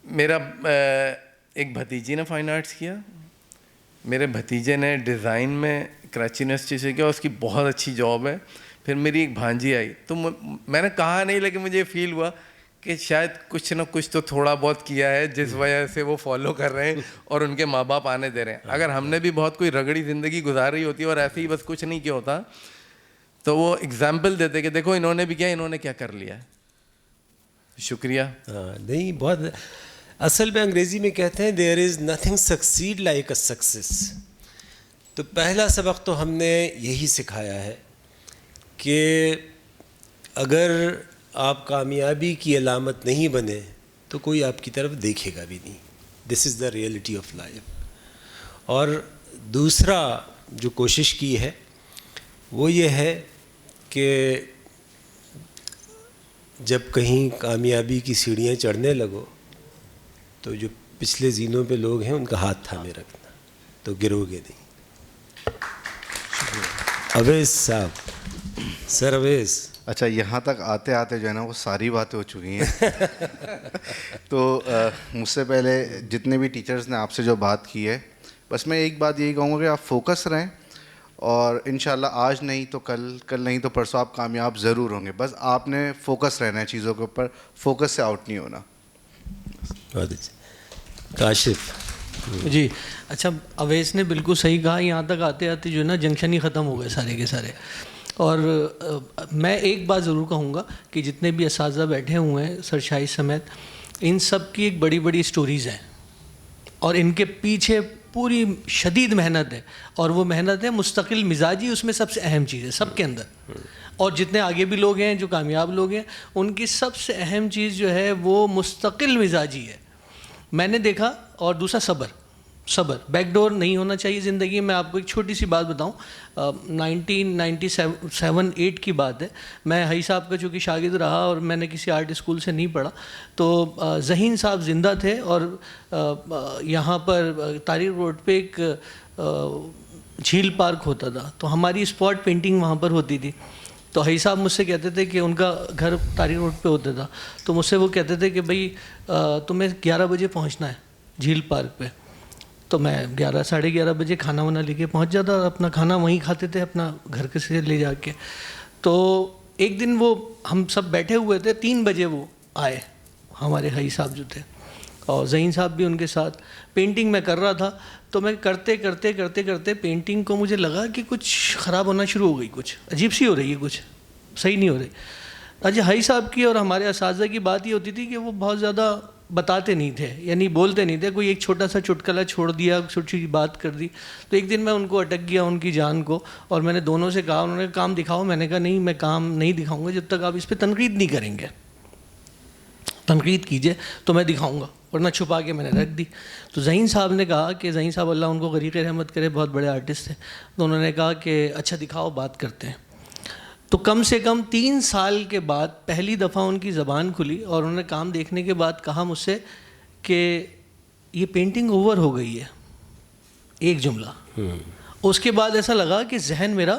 میرا ایک بھتیجی نے فائن آرٹس کیا, میرے بھتیجے نے ڈیزائن میں کراچی یونیورسٹی سے کیا, اس کی بہت اچھی جاب ہے. پھر میری ایک بھانجی آئی, تو میں نے کہا نہیں, لیکن مجھے فیل ہوا کہ شاید کچھ نہ کچھ تو تھوڑا بہت کیا ہے جس وجہ سے وہ فالو کر رہے ہیں اور ان کے ماں باپ آنے دے رہے ہیں. اگر ہم نے بھی بہت کوئی رگڑی زندگی گزار رہی ہوتی اور ایسے ہی بس کچھ نہیں کیا ہوتا تو وہ اگزامپل دیتے کہ دیکھو انہوں نے بھی کیا, انہوں نے کیا کر لیا. شکریہ. نہیں, بہت اصل میں انگریزی میں کہتے ہیں there is nothing succeed like a success. تو پہلا سبق تو ہم نے یہی سکھایا ہے کہ اگر آپ کامیابی کی علامت نہیں بنے تو کوئی آپ کی طرف دیکھے گا بھی نہیں. دس از دا ریئلٹی آف لائف. اور دوسرا جو کوشش کی ہے وہ یہ ہے کہ جب کہیں کامیابی کی سیڑھیاں چڑھنے لگو تو جو پچھلے زینوں پہ لوگ ہیں ان کا ہاتھ تھامے رکھنا, تو گرو گے نہیں. اویس صاحب, سر اویس. اچھا, یہاں تک آتے آتے جو ہے نا وہ ساری باتیں ہو چکی ہیں. تو مجھ سے پہلے جتنے بھی ٹیچرز نے آپ سے جو بات کی ہے, بس میں ایک بات یہی کہوں گا کہ آپ فوکس رہیں, اور انشاءاللہ آج نہیں تو کل, کل نہیں تو پرسوں آپ کامیاب ضرور ہوں گے. بس آپ نے فوکس رہنا ہے چیزوں کے اوپر, فوکس سے آؤٹ نہیں ہونا. بہت اچھا. کاشف. جی اچھا, اویس نے بالکل صحیح کہا. یہاں تک آتے آتے جو ہے نا جنکشن ہی ختم ہو گئے سارے کے سارے. اور میں ایک بات ضرور کہوں گا کہ جتنے بھی اساتذہ بیٹھے ہوئے ہیں سر شاہد سمیت, ان سب کی ایک بڑی بڑی سٹوریز ہیں اور ان کے پیچھے پوری شدید محنت ہے, اور وہ محنت ہے مستقل مزاجی. اس میں سب سے اہم چیز ہے سب کے اندر. اور جتنے آگے بھی لوگ ہیں جو کامیاب لوگ ہیں, ان کی سب سے اہم چیز جو ہے وہ مستقل مزاجی ہے. میں نے دیکھا. اور دوسرا صبر. بیک ڈور نہیں ہونا چاہیے زندگی میں. آپ کو ایک چھوٹی سی بات بتاؤں, 1997-8 کی بات ہے. میں حئی صاحب کا چونکہ شاگرد رہا اور میں نے کسی آرٹ اسکول سے نہیں پڑھا, تو ذہین صاحب زندہ تھے اور یہاں پر تاریخ روڈ پہ ایک جھیل پارک ہوتا تھا, تو ہماری اسپاٹ پینٹنگ وہاں پر ہوتی تھی. تو حئی صاحب مجھ سے کہتے تھے کہ ان کا گھر تاریخ روڈ پہ ہوتا تھا, تو مجھ سے وہ کہتے تھے کہ بھائی تمہیں 11 بجے پہنچنا ہے جھیل پارک پہ. تو میں 11-11:30 بجے کھانا وانا لے کے پہنچ جاتا, اپنا کھانا وہیں کھاتے تھے اپنا گھر کے سے لے جا کے. تو ایک دن وہ ہم سب بیٹھے ہوئے تھے, 3 بجے وہ آئے ہمارے حئی صاحب جو تھے, اور ذہین صاحب بھی ان کے ساتھ. پینٹنگ میں کر رہا تھا, تو میں کرتے کرتے کرتے کرتے پینٹنگ کو مجھے لگا کہ کچھ خراب ہونا شروع ہو گئی, کچھ عجیب سی ہو رہی ہے, کچھ صحیح نہیں ہو رہی. اچھا, حئی صاحب کی اور ہمارے اساتذہ کی بات یہ ہوتی تھی کہ وہ بہت زیادہ بتاتے نہیں تھے, یعنی بولتے نہیں تھے. کوئی ایک چھوٹا سا چٹکلا چھوڑ دیا, چھوٹی بات کر دی. تو ایک دن میں ان کو اٹک گیا, ان کی جان کو, اور میں نے دونوں سے کہا. انہوں نے کام دکھاؤ. میں نے کہا نہیں, میں کام نہیں دکھاؤں گا جب تک آپ اس پہ تنقید نہیں کریں گے. تنقید کیجئے تو میں دکھاؤں گا, ورنہ چھپا کے میں نے رکھ دی. تو ذہین صاحب نے کہا کہ ذہین صاحب اللہ ان کو غریق رحمت کرے, بہت بڑے آرٹسٹ تھے. تو انہوں نے کہا کہ اچھا دکھاؤ, بات کرتے ہیں. تو کم سے کم 3 سال کے بعد پہلی دفعہ ان کی زبان کھلی, اور انہوں نے کام دیکھنے کے بعد کہا مجھ سے کہ یہ پینٹنگ اوور ہو گئی ہے. ایک جملہ. اس کے بعد ایسا لگا کہ ذہن میرا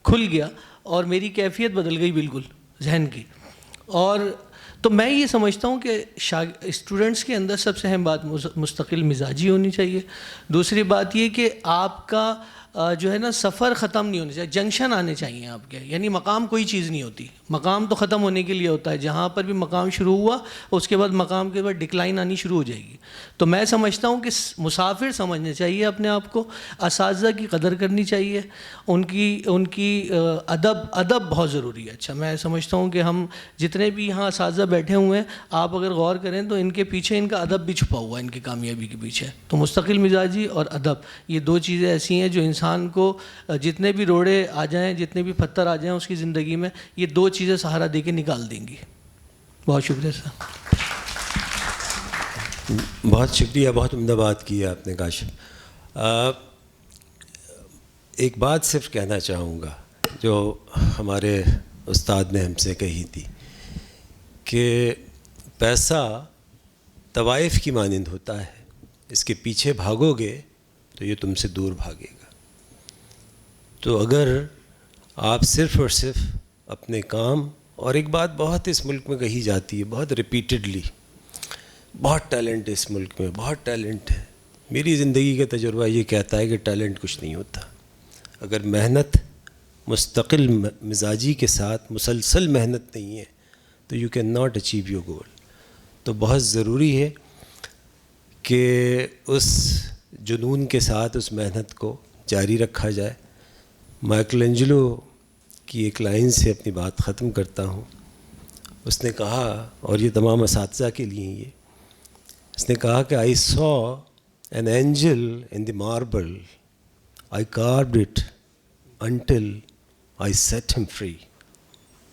کھل گیا اور میری کیفیت بدل گئی بالکل ذہن کی. اور تو میں یہ سمجھتا ہوں کہ اسٹوڈنٹس کے اندر سب سے اہم بات مستقل مزاجی ہونی چاہیے. دوسری بات یہ کہ آپ کا جو ہے نا سفر ختم نہیں ہونا چاہیے, جنکشن آنے چاہیے آپ کے. یعنی مقام کوئی چیز نہیں ہوتی, مقام تو ختم ہونے کے لیے ہوتا ہے. جہاں پر بھی مقام شروع ہوا اس کے بعد مقام کے بعد ڈکلائن آنی شروع ہو جائے گی. تو میں سمجھتا ہوں کہ مسافر سمجھنا چاہیے اپنے آپ کو, اساتذہ کی قدر کرنی چاہیے, ان کی ادب بہت ضروری ہے. اچھا, میں سمجھتا ہوں کہ ہم جتنے بھی یہاں اساتذہ بیٹھے ہوئے ہیں, آپ اگر غور کریں تو ان کے پیچھے ان کا ادب بھی چھپا ہوا ہے, ان کی کامیابی کے پیچھے. تو مستقل مزاجی اور ادب, یہ 2 چیزیں ایسی ہیں جو انسان کو جتنے بھی روڑے آ جائیں, جتنے بھی پتھر آ جائیں اس کی زندگی میں, یہ 2 چیزیں سہارا دے کے نکال دیں گی. بہت شکریہ سر. بہت شکریہ, بہت عمدہ بات کی ہے آپ نے کاشف. ایک بات صرف کہنا چاہوں گا جو ہمارے استاد نے ہم سے کہی تھی کہ پیسہ طوائف کی مانند ہوتا ہے, اس کے پیچھے بھاگو گے تو یہ تم سے دور بھاگے گا. تو اگر آپ صرف اور صرف اپنے کام, اور ایک بات بہت اس ملک میں کہی جاتی ہے بہت ریپیٹڈلی, بہت ٹیلنٹ ہے اس ملک میں, بہت ٹیلنٹ ہے. میری زندگی کا تجربہ یہ کہتا ہے کہ ٹیلنٹ کچھ نہیں ہوتا. اگر محنت مستقل مزاجی کے ساتھ مسلسل محنت نہیں ہے تو you can not achieve your goal. تو بہت ضروری ہے کہ اس جنون کے ساتھ اس محنت کو جاری رکھا جائے. مائیکل اینجلو کی ایک لائن سے اپنی بات ختم کرتا ہوں. اس نے کہا, اور یہ تمام اساتذہ کے لیے یہ, اس نے کہا کہ I saw an angel in the marble. I carved it until I set him free.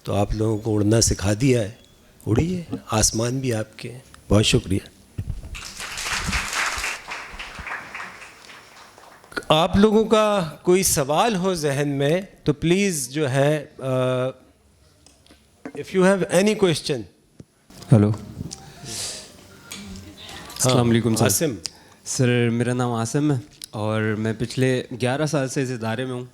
تو آپ لوگوں کو اڑنا سکھا دیا ہے, اڑیے, آسمان بھی آپ کے ہیں. بہت شکریہ. آپ لوگوں کا کوئی سوال ہو ذہن میں تو پلیز جو ہے if you have any question. Hello, السلام علیکم سر. عاصم. سر میرا نام عاصم ہے اور میں پچھلے 11 سال سے اس ادارے میں ہوں.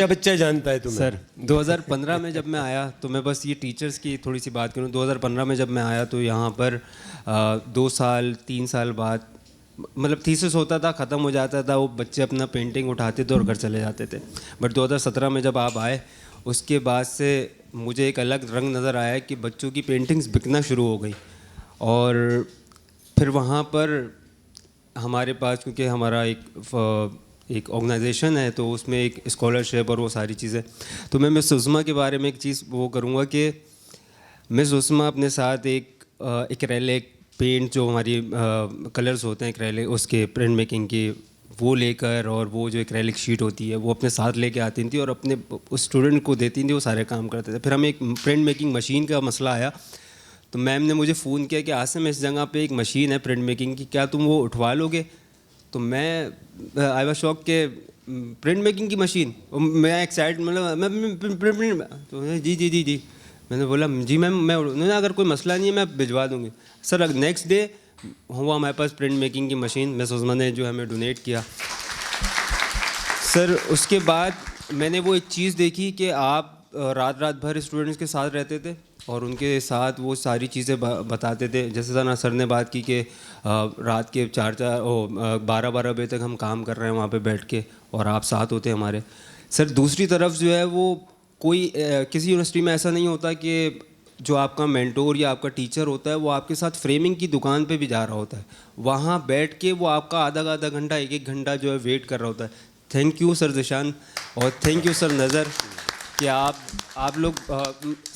بچہ جانتا ہے تمہیں. سر 2015 میں جب میں آیا تو میں بس یہ ٹیچرز کی تھوڑی سی بات کروں. 2015 میں جب میں آیا تو یہاں پر 2 سال 3 سال بعد مطلب تھیسس ہوتا تھا, ختم ہو جاتا تھا, وہ بچے اپنا پینٹنگ اٹھاتے تھے اور گھر چلے جاتے تھے. بٹ 2017 میں جب آپ آئے اس کے بعد سے مجھے ایک الگ رنگ نظر آیا کہ بچوں کی پینٹنگز بکنا شروع ہو گئی. اور پھر وہاں پر ہمارے پاس کیونکہ ہمارا ایک آرگنائزیشن ہے تو اس میں ایک اسکالرشپ اور وہ ساری چیزیں, تو میں مس عظمیٰ کے بارے میں ایک چیز وہ کروں گا کہ مس عظمیٰ اپنے ساتھ ایک ایکریلک پینٹ جو ہماری کلرز ہوتے ہیں ایکریلک اس کے پرنٹ میکنگ کی, وہ لے کر اور وہ جو ایکریلک شیٹ ہوتی ہے وہ اپنے ساتھ لے کے آتی تھیں اور اپنے اس اسٹوڈنٹ کو دیتی تھیں, وہ سارے کام کرتے تھے. پھر ہمیں ایک پرنٹ میکنگ مشین کا مسئلہ آیا تو میم نے مجھے فون کیا کہ عاصم اس جگہ پہ ایک مشین ہے پرنٹ میکنگ کی, کیا تم وہ اٹھوا لو گے؟ تو میں آئی واز شاک کہ پرنٹ میکنگ کی مشین, میں ایکسائٹ مطلب جی جی جی جی میں نے بولا جی میم میں اگر کوئی مسئلہ نہیں ہے میں بھجوا دوں گی. سر نیکسٹ ڈے ہوا ہمارے پاس پرنٹ میکنگ کی مشین, مس عظمیٰ نے جو ہمیں ڈونیٹ کیا. سر اس کے بعد میں نے وہ ایک چیز دیکھی کہ آپ رات بھر اسٹوڈنٹس کے ساتھ رہتے تھے اور ان کے ساتھ وہ ساری چیزیں بتاتے تھے. جیسے ثنا سر نے بات کی کہ رات کے 12 بجے تک ہم کام کر رہے ہیں وہاں پہ بیٹھ کے اور آپ ساتھ ہوتے ہیں ہمارے. سر دوسری طرف جو ہے وہ کوئی کسی یونیورسٹی میں ایسا نہیں ہوتا کہ جو آپ کا مینٹور یا آپ کا ٹیچر ہوتا ہے وہ آپ کے ساتھ فریمنگ کی دکان پہ بھی جا رہا ہوتا ہے, وہاں بیٹھ کے وہ آپ کا آدھا گھنٹہ 1 گھنٹہ جو ہے ویٹ کر رہا ہوتا ہے. تھینک یو سر ذیشان اور تھینک یو سر نظر کہ آپ لوگ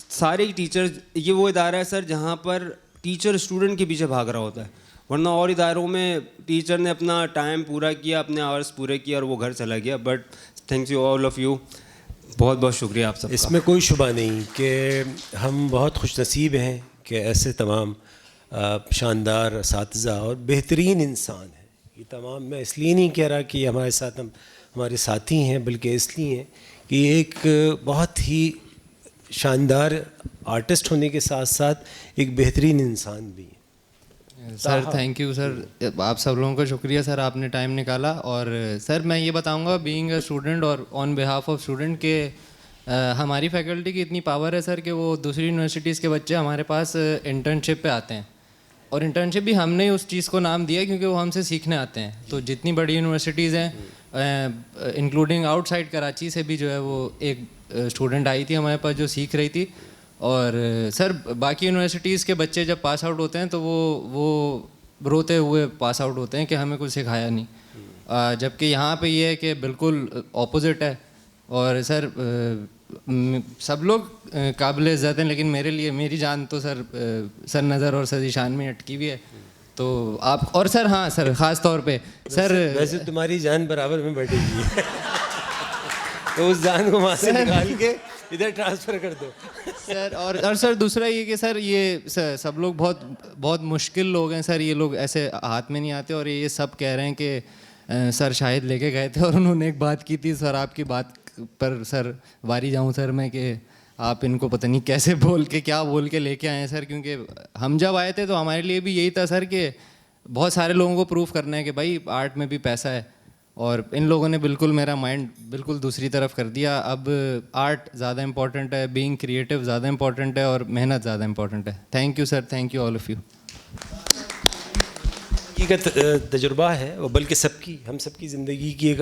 سارے ٹیچرز, یہ وہ ادارہ ہے سر جہاں پر ٹیچر اسٹوڈنٹ کے پیچھے بھاگ رہا ہوتا ہے, ورنہ اور اداروں میں ٹیچر نے اپنا ٹائم پورا کیا, اپنے آورس پورے کیا اور وہ گھر چلا گیا. But thanks you all of you, بہت بہت شکریہ آپ سب کا. اس میں کوئی شبہ نہیں کہ ہم بہت خوش نصیب ہیں کہ ایسے تمام شاندار اساتذہ اور بہترین انسان ہیں. یہ تمام میں اس لیے نہیں کہہ رہا کہ یہ ہمارے ساتھ ہمارے ساتھی ہیں, بلکہ اس لیے کہ یہ ایک بہت ہی شاندار آرٹسٹ ہونے کے ساتھ ساتھ ایک بہترین انسان بھی ہیں. سر تھینک یو سر, آپ سب لوگوں کا شکریہ سر, آپ نے ٹائم نکالا. اور سر میں یہ بتاؤں گا بینگ اے اسٹوڈنٹ اور آن بیہاف آف اسٹوڈنٹ کہ ہماری فیکلٹی کی اتنی پاور ہے سر کہ وہ دوسری یونیورسٹیز کے بچے ہمارے پاس انٹرنشپ پہ آتے ہیں, اور انٹرنشپ بھی ہم نے اس چیز کو نام دیا کیونکہ وہ ہم سے سیکھنے آتے ہیں. تو جتنی بڑی یونیورسٹیز ہیں انکلوڈنگ آؤٹ سائڈ کراچی سے بھی جو ہے وہ ایک اسٹوڈنٹ آئی تھی ہمارے پاس جو سیکھ رہی تھی. اور سر باقی یونیورسٹیز کے بچے جب پاس آؤٹ ہوتے ہیں تو وہ روتے ہوئے پاس آؤٹ ہوتے ہیں کہ ہمیں کچھ سکھایا نہیں, جبکہ یہاں پہ یہ ہے کہ بالکل اپوزٹ ہے. اور سر سب لوگ قابل عزت ہیں لیکن میرے لیے میری جان تو سر نظر اور سر ذیشان میں اٹکی ہوئی ہے. تو آپ اور سر ہاں سر خاص طور پہ سر ویسے تمہاری جان برابر میں بیٹھے گی تو اس جان کو وہاں سے نکال کے ادھر ٹرانسفر کر دو سر. اور سر دوسرا یہ کہ سر یہ سب لوگ بہت مشکل لوگ ہیں سر, یہ لوگ ایسے ہاتھ میں نہیں آتے. اور یہ سب کہہ رہے ہیں کہ سر شاہد لے کے گئے تھے اور انہوں نے ایک بات کی تھی سر, آپ کی بات پر سر واری جاؤں سر میں کہ آپ ان کو پتہ نہیں کیسے کیا بول کے لے کے آئے ہیں سر. کیونکہ ہم جب آئے تھے تو ہمارے لیے بھی یہی تھا سر کہ بہت سارے لوگوں کو پروف کرنا ہے کہ بھائی آرٹ میں بھی پیسہ ہے, اور ان لوگوں نے بالکل میرا مائنڈ بالکل دوسری طرف کر دیا. اب آرٹ زیادہ امپورٹنٹ ہے, بینگ کریٹو زیادہ امپورٹنٹ ہے, اور محنت زیادہ امپورٹنٹ ہے. Thank you sir, thank you all of you. حقیقت تجربہ ہے, وہ بلکہ ہم سب کی زندگی کی ایک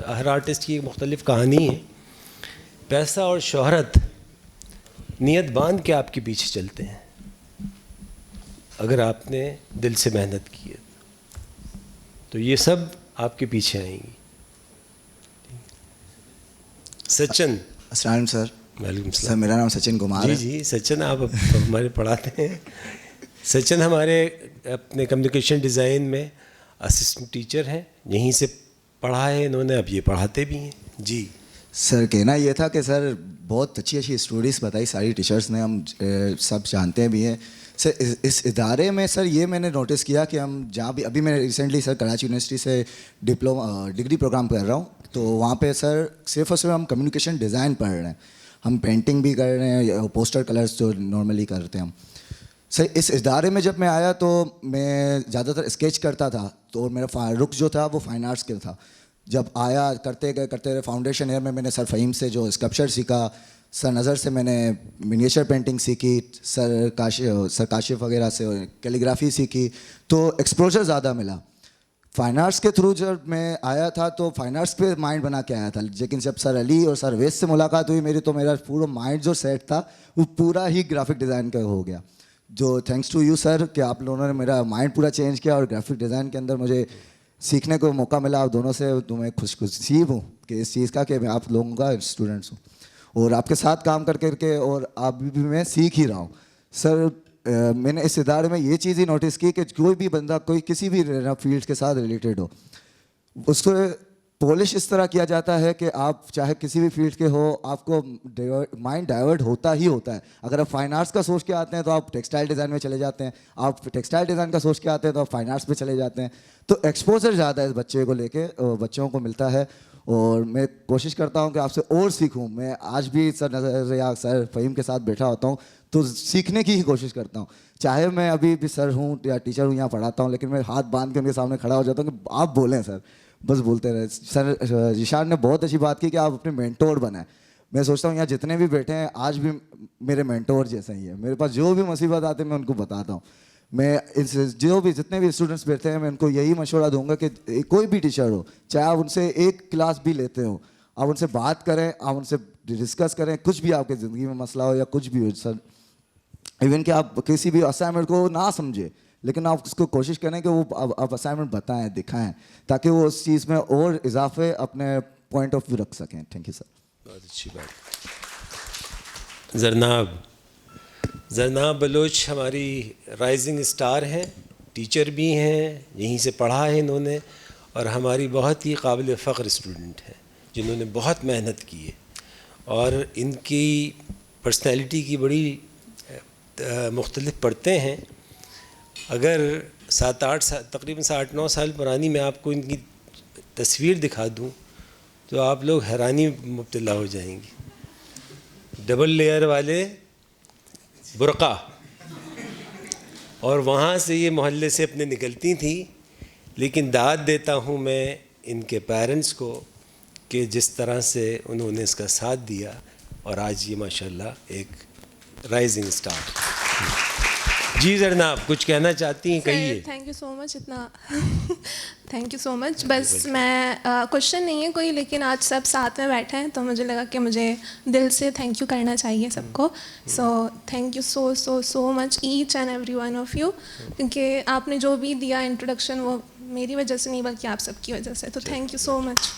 ہر آرٹسٹ کی ایک مختلف کہانی ہے. پیسہ اور شہرت نیت باندھ کے آپ کے پیچھے چلتے ہیں اگر آپ نے دل سے محنت کی ہے تو یہ سب آپ کے پیچھے آئیں گی. سچن السلام علیکم سر. وعلیکم سر السلام. میرا نام سچن کمار ہے. جی سچن آپ ہمارے پڑھاتے ہیں. سچن ہمارے اپنے کمیونیکیشن ڈیزائن میں اسسٹنٹ ٹیچر ہیں, یہیں سے پڑھا ہے انہوں نے, اب یہ پڑھاتے بھی ہیں. جی سر کہنا یہ تھا کہ سر بہت اچھی اچھی اسٹوریز بتائی ساری ٹیچرس نے, ہم سب جانتے بھی ہیں. سر اس ادارے میں سر یہ میں نے نوٹس کیا کہ ہم جہاں بھی ابھی میں ریسنٹلی سر کراچی یونیورسٹی سے ڈگری پروگرام کر رہا ہوں, تو وہاں پہ سر صرف اور صرف ہم کمیونیکیشن ڈیزائن پڑھ رہے ہیں. ہم پینٹنگ بھی کر رہے ہیں, پوسٹر کلرز جو نارملی کرتے ہیں ہم. سر اس ادارے میں جب میں آیا تو میں زیادہ تر اسکیچ کرتا تھا, تو میرا رخ جو تھا وہ فائن آرٹس کا تھا. جب آیا کرتے گئے فاؤنڈیشن ایئر میں نے سر فہیم سے جو اسکلپچر سیکھا, سر نظر سے میں نے منیچر پینٹنگ سیکھی, سر کاشف وغیرہ سے کیلیگرافی سیکھی, تو ایکسپوجر زیادہ ملا. فائن آرٹس کے تھرو جب میں آیا تھا تو فائن آرٹس پہ مائنڈ بنا کے آیا تھا, لیکن جب سر علی اور سر ویس سے ملاقات ہوئی میری, تو میرا پورا مائنڈ جو سیٹ تھا وہ پورا ہی گرافک ڈیزائن کا ہو گیا. جو تھینکس ٹو یو سر کہ آپ لوگوں نے میرا مائنڈ پورا چینج کیا, اور گرافک ڈیزائن کے اندر مجھے سیکھنے کو موقع ملا. آپ دونوں سے تو میں خوش نصیب ہوں کہ اس چیز کا کہ میں آپ لوگوں کا اسٹوڈنٹس ہوں, اور آپ کے ساتھ کام کر کے اور آپ بھی میں سیکھ ہی رہا ہوں. سر میں نے اس ادارے میں یہ چیز ہی نوٹس کی کہ کوئی بھی بندہ کوئی کسی بھی فیلڈ کے ساتھ ریلیٹڈ ہو, اس کو پولش اس طرح کیا جاتا ہے کہ آپ چاہے کسی بھی فیلڈ کے ہو, آپ کو مائنڈ ڈائیورٹ ہوتا ہی ہوتا ہے. اگر آپ فائن آرٹس کا سوچ کے آتے ہیں تو آپ ٹیکسٹائل ڈیزائن میں چلے جاتے ہیں, آپ ٹیکسٹائل ڈیزائن کا سوچ کے آتے ہیں تو آپ فائن آرٹس پہ چلے جاتے ہیں. تو ایکسپوزر زیادہ ہے اس بچے کو لے کے, بچوں کو ملتا ہے, اور میں کوشش کرتا ہوں کہ آپ سے اور سیکھوں. میں آج بھی سر نظر یا سر فہیم کے ساتھ بیٹھا ہوتا ہوں تو سیکھنے کی ہی کوشش کرتا ہوں, چاہے میں ابھی بھی سر ہوں یا ٹیچر ہوں, یہاں پڑھاتا ہوں, لیکن میں ہاتھ باندھ کے ان کے سامنے کھڑا ہو جاتا ہوں کہ آپ بولیں سر, بس بولتے رہے. سر ذیشان نے بہت اچھی بات کی کہ آپ اپنے مینٹور بنائیں. میں سوچتا ہوں یہاں جتنے بھی بیٹھے ہیں آج بھی میرے مینٹور جیسے ہی ہیں. میرے پاس جو بھی مصیبت آتے ہیں میں ان کو بتاتا ہوں. میں جتنے بھی اسٹوڈنٹس بیٹھے ہیں میں ان کو یہی مشورہ دوں گا کہ کوئی بھی ٹیچر ہو, چاہے آپ ان سے ایک کلاس بھی لیتے ہو, آپ ان سے بات کریں, آپ ان سے ڈسکس کریں, کچھ بھی آپ کی زندگی میں مسئلہ ہو یا کچھ بھی ہو. سر ایون کہ آپ کسی بھی اسائنمنٹ کو نہ سمجھے, لیکن آپ اس کو کوشش کریں کہ وہ آپ اسائنمنٹ بتائیں, دکھائیں, تاکہ وہ اس چیز میں اور اضافے اپنے پوائنٹ آف ویو رکھ سکیں. Thank you sir. بہت اچھی بات. زرناب بلوچ ہماری رائزنگ اسٹار ہیں, ٹیچر بھی ہیں, یہیں سے پڑھا ہے انہوں نے, اور ہماری بہت ہی قابل فخر اسٹوڈنٹ ہیں جنہوں نے بہت محنت کی ہے, اور ان کی پرسنالٹی کی بڑی مختلف پرتیں ہیں. اگر 7-8 سال تقریباً 8-9 سال پرانی میں آپ کو ان کی تصویر دکھا دوں تو آپ لوگ حیرانی مبتلا ہو جائیں گی. ڈبل لیئر والے برقع, اور وہاں سے یہ محلے سے اپنے نکلتی تھیں. لیکن داد دیتا ہوں میں ان کے پیرنٹس کو کہ جس طرح سے انہوں نے اس کا ساتھ دیا, اور آج یہ ماشاءاللہ ایک رائزنگ اسٹار. جی زرناب کچھ کہنا چاہتی ہیں, کہیے. تھینک یو سو مچ. اتنا تھینک یو سو مچ. بس میں کوشچن نہیں ہے کوئی, لیکن آج سب ساتھ میں بیٹھے ہیں تو مجھے لگا کہ مجھے دل سے تھینک یو کرنا چاہیے سب کو. So thank you so so so much each and every one of you, کیونکہ آپ نے جو بھی دیا انٹروڈکشن وہ میری وجہ سے نہیں بلکہ آپ سب کی وجہ سے. تو تھینک یو سو مچ.